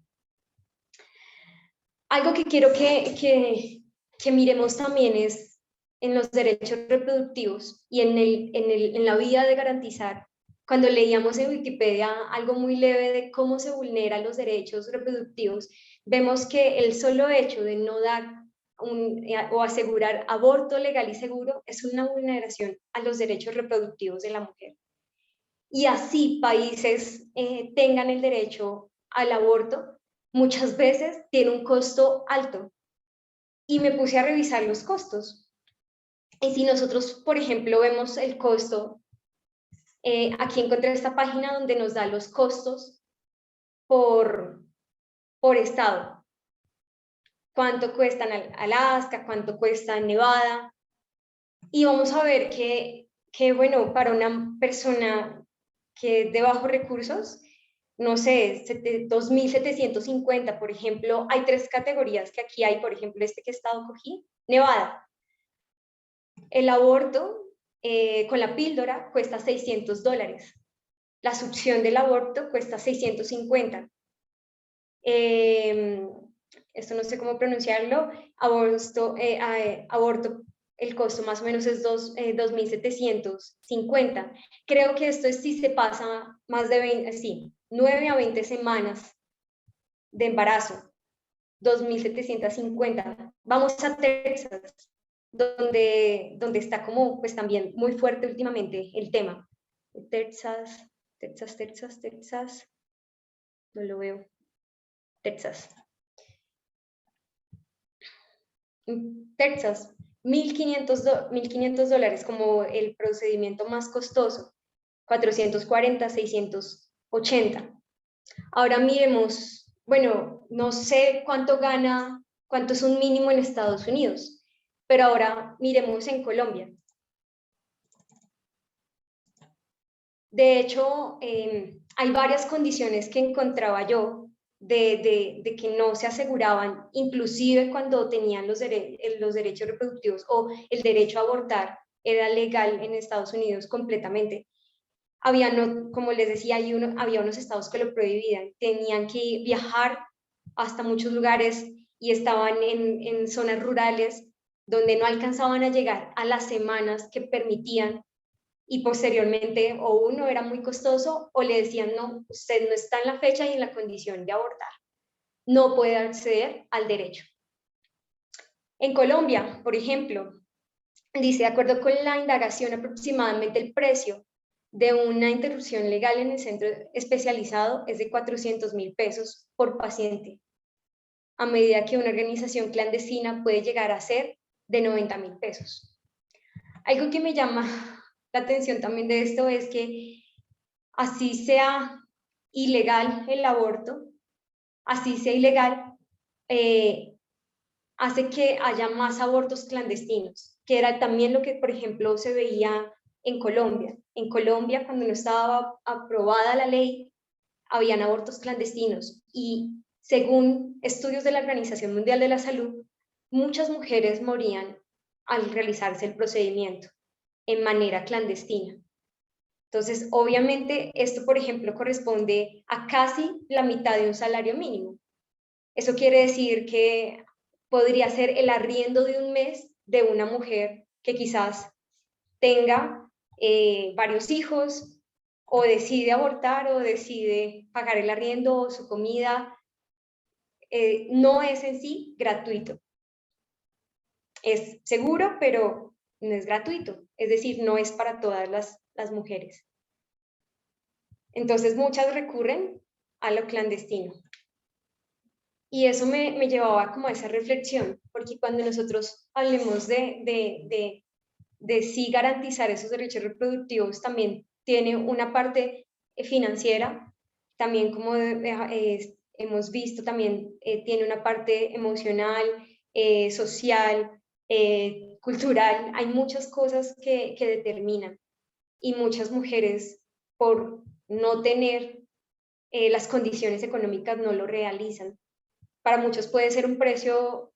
Algo que quiero que miremos también es en los derechos reproductivos y en la vía de garantizar. Cuando leíamos en Wikipedia algo muy leve de cómo se vulneran los derechos reproductivos, vemos que el solo hecho de no dar o asegurar aborto legal y seguro es una vulneración a los derechos reproductivos de la mujer. Y así países tengan el derecho al aborto, muchas veces tiene un costo alto. Y me puse a revisar los costos. Y si nosotros, por ejemplo, vemos el costo, aquí encontré esta página donde nos da los costos por estado. Cuánto cuesta en Alaska, cuánto cuesta en Nevada. Y vamos a ver que bueno, para una persona que de bajos recursos, no sé, 2.750, por ejemplo, hay 3 categorías que aquí hay, por ejemplo, que estado cogí, Nevada. El aborto con la píldora cuesta $600. La succión del aborto cuesta 650. Esto no sé cómo pronunciarlo, aborto, el costo más o menos es 2.750. Creo que esto sí se pasa más de 9 a 20 semanas de embarazo, 2.750. Vamos a Texas, donde está como pues también muy fuerte últimamente el tema. Texas, no lo veo. Texas, $1.500 como el procedimiento más costoso, 440, 680. Ahora miremos, bueno, no sé cuánto es un mínimo en Estados Unidos, pero ahora miremos en Colombia. De hecho, hay varias condiciones que encontraba yo de que no se aseguraban, inclusive cuando tenían los derechos reproductivos o el derecho a abortar era legal en Estados Unidos completamente. Como les decía, había unos estados que lo prohibían, tenían que viajar hasta muchos lugares y estaban en zonas rurales donde no alcanzaban a llegar a las semanas que permitían, y posteriormente o uno era muy costoso o le decían, no, usted no está en la fecha y en la condición de abortar, no puede acceder al derecho. En Colombia, por ejemplo, dice, de acuerdo con la indagación, aproximadamente el precio de una interrupción legal en el centro especializado es de 400.000 pesos por paciente, a medida que una organización clandestina puede llegar a ser de 90.000 pesos. Algo que me llama la atención también de esto es que así sea ilegal el aborto, así sea ilegal, hace que haya más abortos clandestinos, que era también lo que, por ejemplo, se veía en Colombia. En Colombia, cuando no estaba aprobada la ley, habían abortos clandestinos y según estudios de la Organización Mundial de la Salud, muchas mujeres morían al realizarse el procedimiento en manera clandestina. Entonces, obviamente, esto, por ejemplo, corresponde a casi la mitad de un salario mínimo. Eso quiere decir que podría ser el arriendo de un mes de una mujer que quizás tenga varios hijos o decide abortar o decide pagar el arriendo o su comida. No es en sí gratuito. Es seguro, pero no es gratuito. Es decir, no es para todas las mujeres. Entonces muchas recurren a lo clandestino. Y eso me llevaba como a esa reflexión, porque cuando nosotros hablemos de sí garantizar esos derechos reproductivos, también tiene una parte financiera, también como hemos visto, también tiene una parte emocional, social, cultural. Hay muchas cosas que determinan, y muchas mujeres por no tener las condiciones económicas no lo realizan. Para muchos puede ser un precio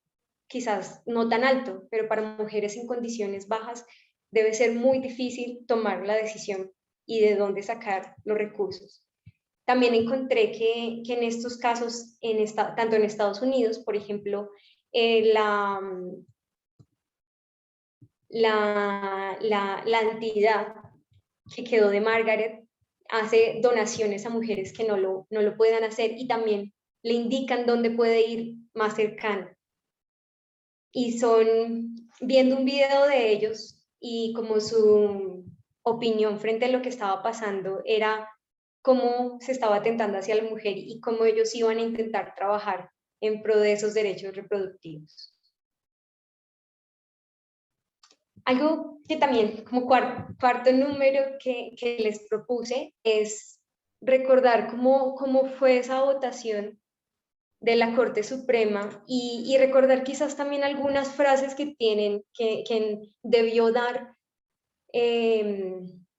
quizás no tan alto, pero para mujeres en condiciones bajas debe ser muy difícil tomar la decisión y de dónde sacar los recursos. También encontré que en estos casos, tanto en Estados Unidos, por ejemplo, la entidad que quedó de Margaret hace donaciones a mujeres que no lo puedan hacer y también le indican dónde puede ir más cercano. Y viendo un video de ellos y como su opinión frente a lo que estaba pasando era cómo se estaba atentando hacia la mujer y cómo ellos iban a intentar trabajar en pro de esos derechos reproductivos. Algo que también, como cuarto número que les propuse, es recordar cómo fue esa votación de la Corte Suprema y recordar quizás también algunas frases que debió dar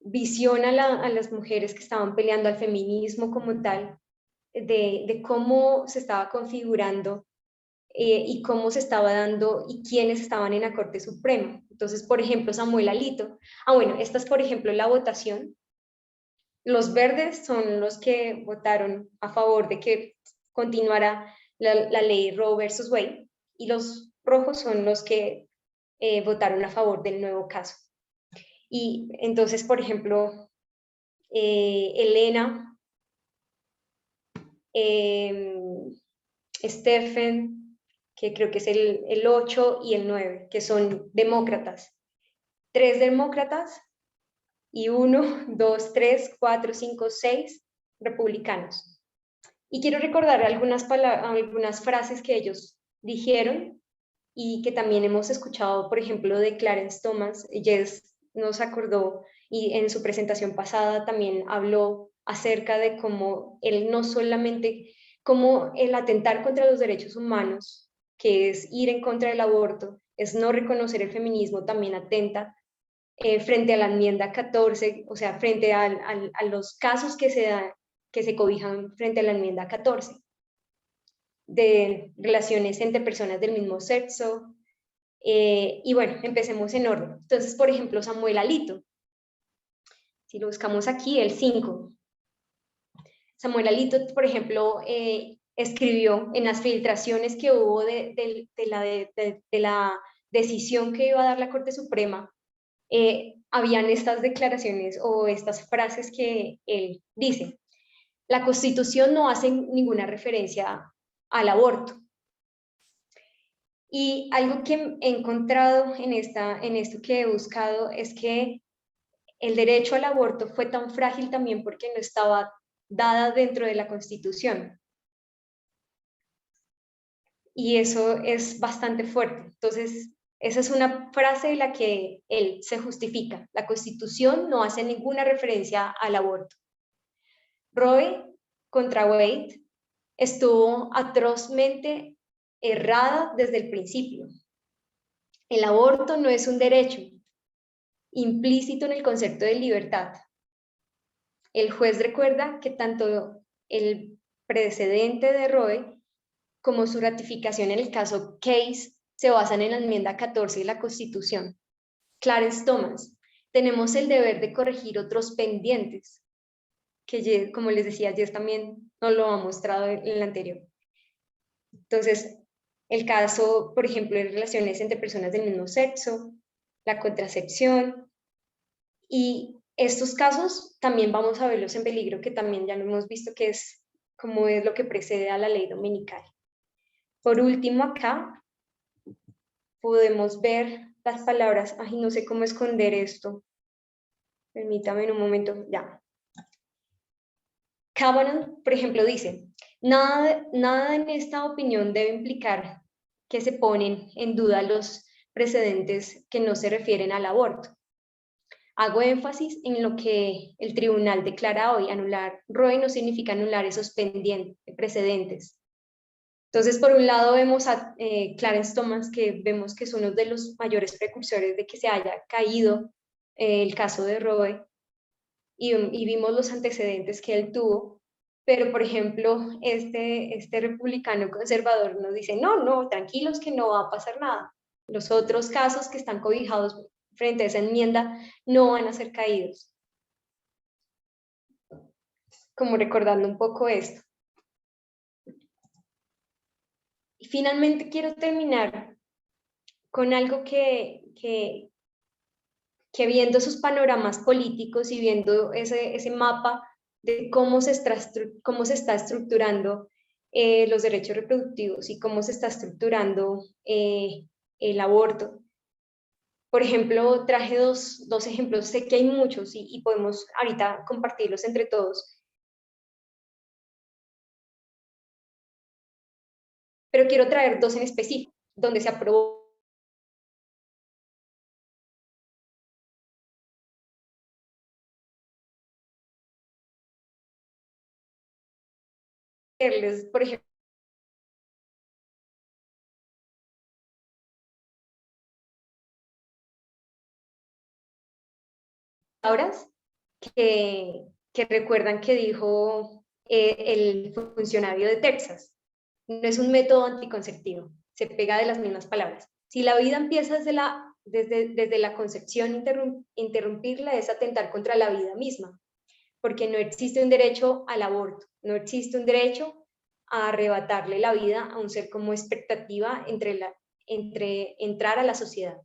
visión a las mujeres que estaban peleando al feminismo como tal, de cómo se estaba configurando y cómo se estaba dando y quiénes estaban en la Corte Suprema. Entonces, por ejemplo, Samuel Alito. Bueno, esta es, por ejemplo, la votación. Los verdes son los que votaron a favor de que continuara la ley Roe versus Wade, y los rojos son los que votaron a favor del nuevo caso. Y entonces, por ejemplo, Elena Stephen, que creo que es el 8 y el 9, que son demócratas. 3 demócratas y 1, 2, 3, 4, 5, 6 republicanos. Y quiero recordar algunas frases que ellos dijeron y que también hemos escuchado, por ejemplo, de Clarence Thomas. Jess nos acordó y en su presentación pasada también habló acerca de cómo él no solamente, como el atentar contra los derechos humanos, que es ir en contra del aborto, es no reconocer el feminismo, también atenta frente a la enmienda 14, o sea, frente a los casos que se cobijan frente a la enmienda 14 de relaciones entre personas del mismo sexo. Y bueno, empecemos en orden. Entonces, por ejemplo, Samuel Alito. Si lo buscamos aquí, el 5. Samuel Alito, por ejemplo, escribió en las filtraciones que hubo de la decisión que iba a dar la Corte Suprema, habían estas declaraciones o estas frases que él dice. La Constitución no hace ninguna referencia al aborto. Y algo que he encontrado en esto que he buscado es que el derecho al aborto fue tan frágil también porque no estaba dada dentro de la Constitución. Y eso es bastante fuerte. Entonces, esa es una frase de la que él se justifica. La Constitución no hace ninguna referencia al aborto. Roe contra Wade estuvo atrozmente errada desde el principio. El aborto no es un derecho implícito en el concepto de libertad. El juez recuerda que tanto el precedente de Roe como su ratificación en el caso Case se basan en la enmienda 14 de la Constitución. Clarence Thomas, tenemos el deber de corregir otros pendientes, que como les decía, Jess también nos lo ha mostrado en el anterior. Entonces, el caso, por ejemplo, de relaciones entre personas del mismo sexo, la contracepción, y estos casos también vamos a verlos en peligro, que también ya lo hemos visto que es como es lo que precede a la ley dominical. Por último, acá podemos ver las palabras, ay, no sé cómo esconder esto, permítame un momento, ya. Kavanaugh, por ejemplo, dice, nada en esta opinión debe implicar que se ponen en duda los precedentes que no se refieren al aborto. Hago énfasis en lo que el tribunal declara hoy, anular Roe no significa anular esos precedentes. Entonces, por un lado vemos a Clarence Thomas, que vemos que es uno de los mayores precursores de que se haya caído el caso de Roe, y vimos los antecedentes que él tuvo, pero por ejemplo, este republicano conservador nos dice, no, tranquilos que no va a pasar nada. Los otros casos que están cobijados frente a esa enmienda no van a ser caídos. Como recordando un poco esto. Y finalmente quiero terminar con algo que viendo sus panoramas políticos y viendo ese mapa de cómo se está estructurando los derechos reproductivos y cómo se está estructurando el aborto. Por ejemplo, traje dos ejemplos, sé que hay muchos y podemos ahorita compartirlos entre todos. Pero quiero traer dos en específico, donde se aprobó por ejemplo, palabras que recuerdan que dijo el funcionario de Texas. No es un método anticonceptivo, se pega de las mismas palabras. Si la vida empieza desde la concepción, interrumpirla es atentar contra la vida misma, porque no existe un derecho al aborto, no existe un derecho a arrebatarle la vida a un ser como expectativa entre entrar a la sociedad.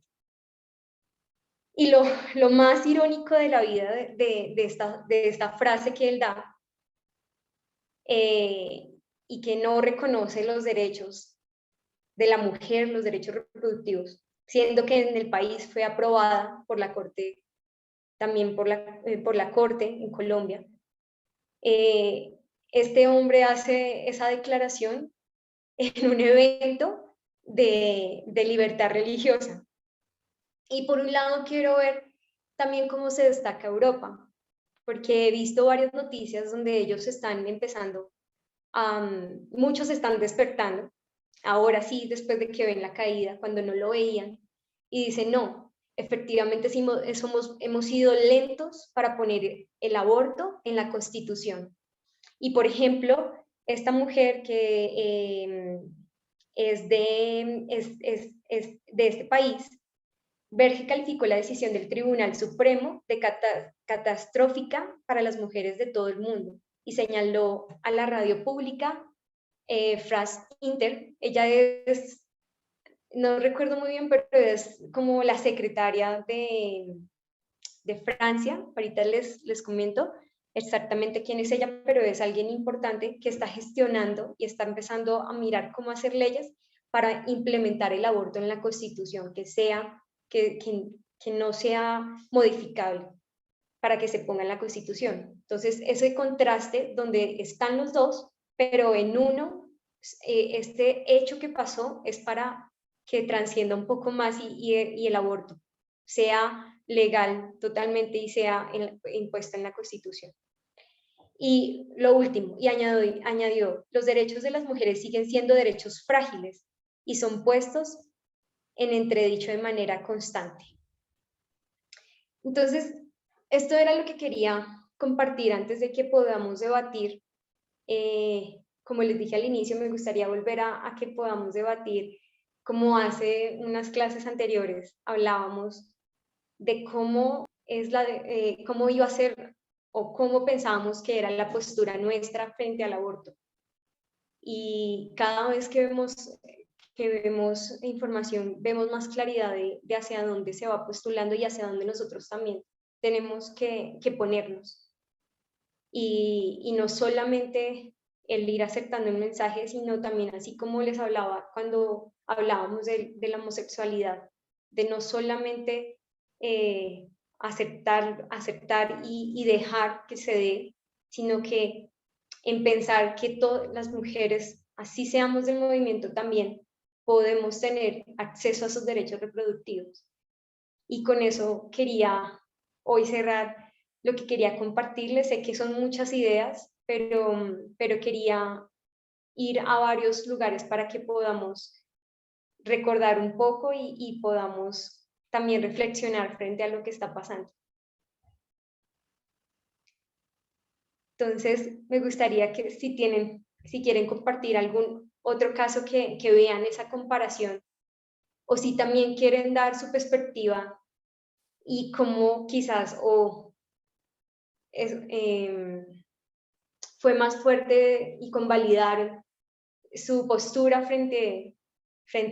Y lo más irónico de la vida de esta frase que él da, y que no reconoce los derechos de la mujer, los derechos reproductivos, siendo que en el país fue aprobada por la Corte, también por la Corte en Colombia. Este hombre hace esa declaración en un evento de libertad religiosa. Y por un lado quiero ver también cómo se destaca Europa, porque he visto varias noticias donde ellos están empezando, muchos están despertando, ahora sí, después de que ven la caída, cuando no lo veían, y dicen, no, efectivamente hemos sido lentos para poner el aborto en la Constitución. Y por ejemplo, esta mujer que es de este país, Berge calificó la decisión del Tribunal Supremo de catastrófica para las mujeres de todo el mundo y señaló a la radio pública France Inter. Ella es, no recuerdo muy bien, pero es como la secretaria de Francia. Ahorita les comento exactamente quién es ella, pero es alguien importante que está gestionando y está empezando a mirar cómo hacer leyes para implementar el aborto en la Constitución, que no sea modificable, para que se ponga en la Constitución. Entonces, ese contraste donde están los dos, pero en uno, este hecho que pasó es para que transcienda un poco más y el aborto sea legal totalmente y sea impuesto en la Constitución. Y lo último, y añadió, los derechos de las mujeres siguen siendo derechos frágiles y son puestos en entredicho de manera constante. Entonces, esto era lo que quería compartir antes de que podamos debatir. Como les dije al inicio, me gustaría volver a que podamos debatir, como hace unas clases anteriores hablábamos de cómo cómo iba a ser o cómo pensábamos que era la postura nuestra frente al aborto. Y cada vez que vemos información, vemos más claridad de hacia dónde se va postulando y hacia dónde nosotros también tenemos que ponernos. Y no solamente el ir aceptando el mensaje, sino también, así como les hablaba cuando hablábamos de la homosexualidad, de no solamente aceptar y dejar que se dé, sino que en pensar que todas las mujeres, así seamos del movimiento también, podemos tener acceso a sus derechos reproductivos. Y con eso quería hoy cerrar lo que quería compartirles. Sé que son muchas ideas, pero quería ir a varios lugares para que podamos recordar un poco y podamos también reflexionar frente a lo que está pasando. Entonces, me gustaría que si quieren compartir algún otro caso que vean esa comparación, o si también quieren dar su perspectiva y cómo quizás fue más fuerte y convalidaron su postura frente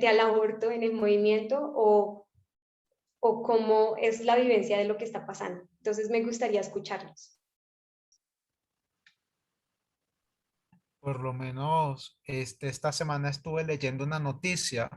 al aborto en el movimiento o cómo es la vivencia de lo que está pasando. Entonces me gustaría escucharlos. Por lo menos esta semana estuve leyendo una noticia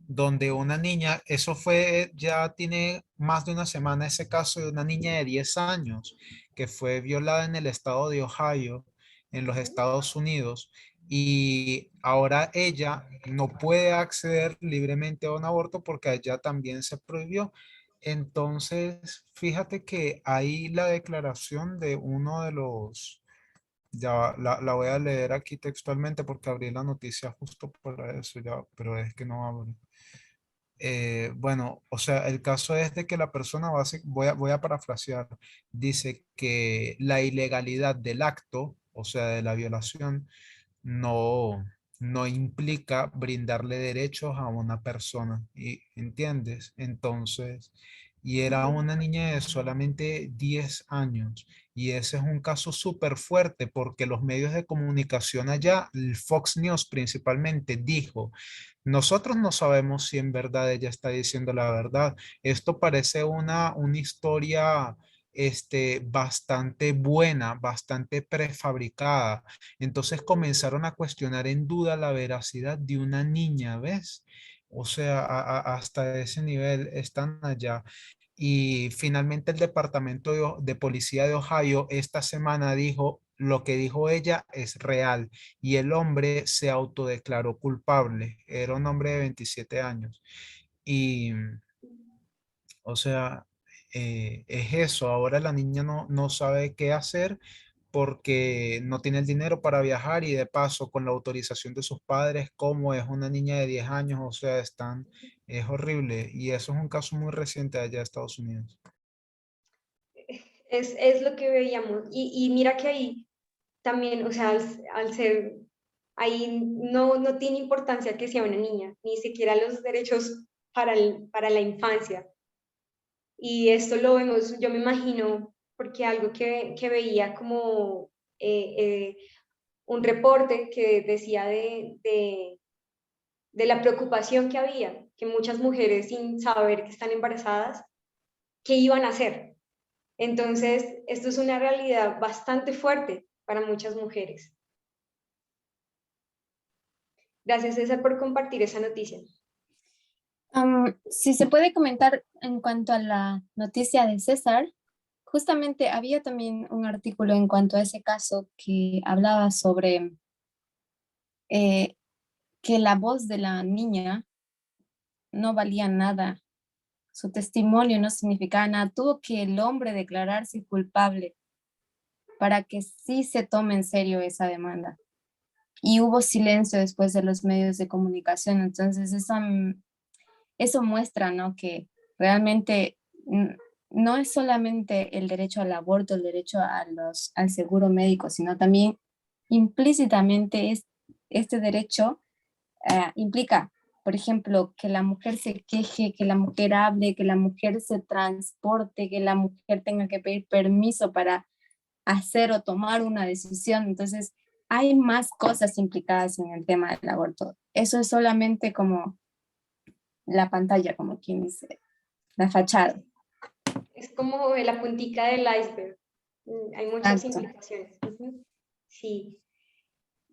donde una niña, eso fue, ya tiene más de una semana ese caso de una niña de 10 años que fue violada en el estado de Ohio, en los Estados Unidos, y ahora ella no puede acceder libremente a un aborto porque allá también se prohibió. Entonces, fíjate que ahí la declaración de uno de los, ya la voy a leer aquí textualmente porque abrí la noticia justo por eso, ya, pero es que no abre. Bueno, o sea, el caso es de que la persona voy a parafrasear, dice que la ilegalidad del acto, o sea, de la violación, no, no implica brindarle derechos a una persona, ¿entiendes? Entonces, y era una niña de solamente 10 años, y ese es un caso súper fuerte porque los medios de comunicación allá, el Fox News principalmente, dijo: nosotros no sabemos si en verdad ella está diciendo la verdad. Esto parece una historia bastante buena, bastante prefabricada. Entonces comenzaron a cuestionar en duda la veracidad de una niña, ¿ves? O sea, hasta ese nivel están allá. Y finalmente el Departamento de Policía de Ohio esta semana dijo, lo que dijo ella es real, y el hombre se autodeclaró culpable. Era un hombre de 27 años. Y, o sea, es eso. Ahora la niña no sabe qué hacer porque no tiene el dinero para viajar, y de paso con la autorización de sus padres, como es una niña de 10 años, o sea, es horrible, y eso es un caso muy reciente allá de Estados Unidos. Es lo que veíamos. Y mira que ahí también, o sea, al ser, ahí no tiene importancia que sea una niña, ni siquiera los derechos para la infancia. Y esto lo vemos, yo me imagino, porque algo que veía como un reporte que decía de la preocupación que había, que muchas mujeres sin saber que están embarazadas, ¿qué iban a hacer? Entonces, esto es una realidad bastante fuerte para muchas mujeres. Gracias, César, por compartir esa noticia. Si se puede comentar en cuanto a la noticia de César, justamente había también un artículo en cuanto a ese caso que hablaba sobre que la voz de la niña no valía nada, su testimonio no significaba nada, tuvo que el hombre declararse culpable para que sí se tome en serio esa demanda. Y hubo silencio después de los medios de comunicación, entonces eso muestra, ¿no? Que realmente no es solamente el derecho al aborto, el derecho al seguro médico, sino también implícitamente este derecho implica, por ejemplo, que la mujer se queje, que la mujer hable, que la mujer se transporte, que la mujer tenga que pedir permiso para hacer o tomar una decisión. Entonces, hay más cosas implicadas en el tema del aborto. Eso es solamente como la pantalla, como quien dice, la fachada. Es como la puntica del iceberg. Hay muchas Exacto. implicaciones. Sí.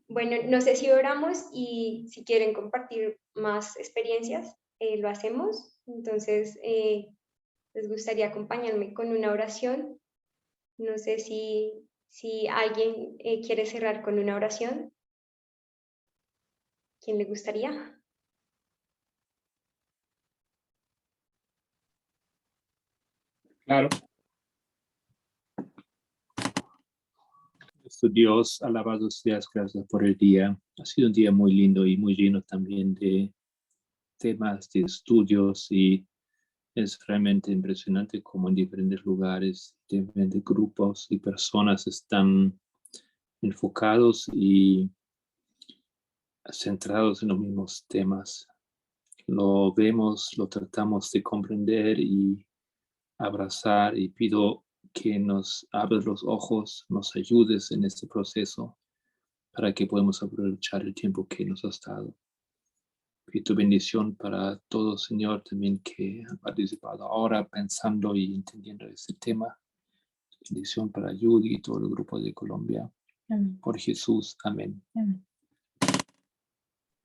Bueno, no sé si oramos y si quieren compartir más experiencias, lo hacemos. Entonces, les gustaría acompañarme con una oración. No sé si alguien quiere cerrar con una oración. ¿Quién le gustaría? Claro. Nuestro Dios, alabado seas, gracias por el día. Ha sido un día muy lindo y muy lleno también de temas de estudios, y es realmente impresionante cómo en diferentes lugares, diferentes grupos y personas están enfocados y centrados en los mismos temas. Lo vemos, lo tratamos de comprender y abrazar, y pido que nos abres los ojos, nos ayudes en este proceso para que podamos aprovechar el tiempo que nos has dado. Pido tu bendición para todos, Señor, también que han participado ahora pensando y entendiendo este tema. Bendición para Judy y todo el grupo de Colombia. Amén. Por Jesús. Amén. Amén.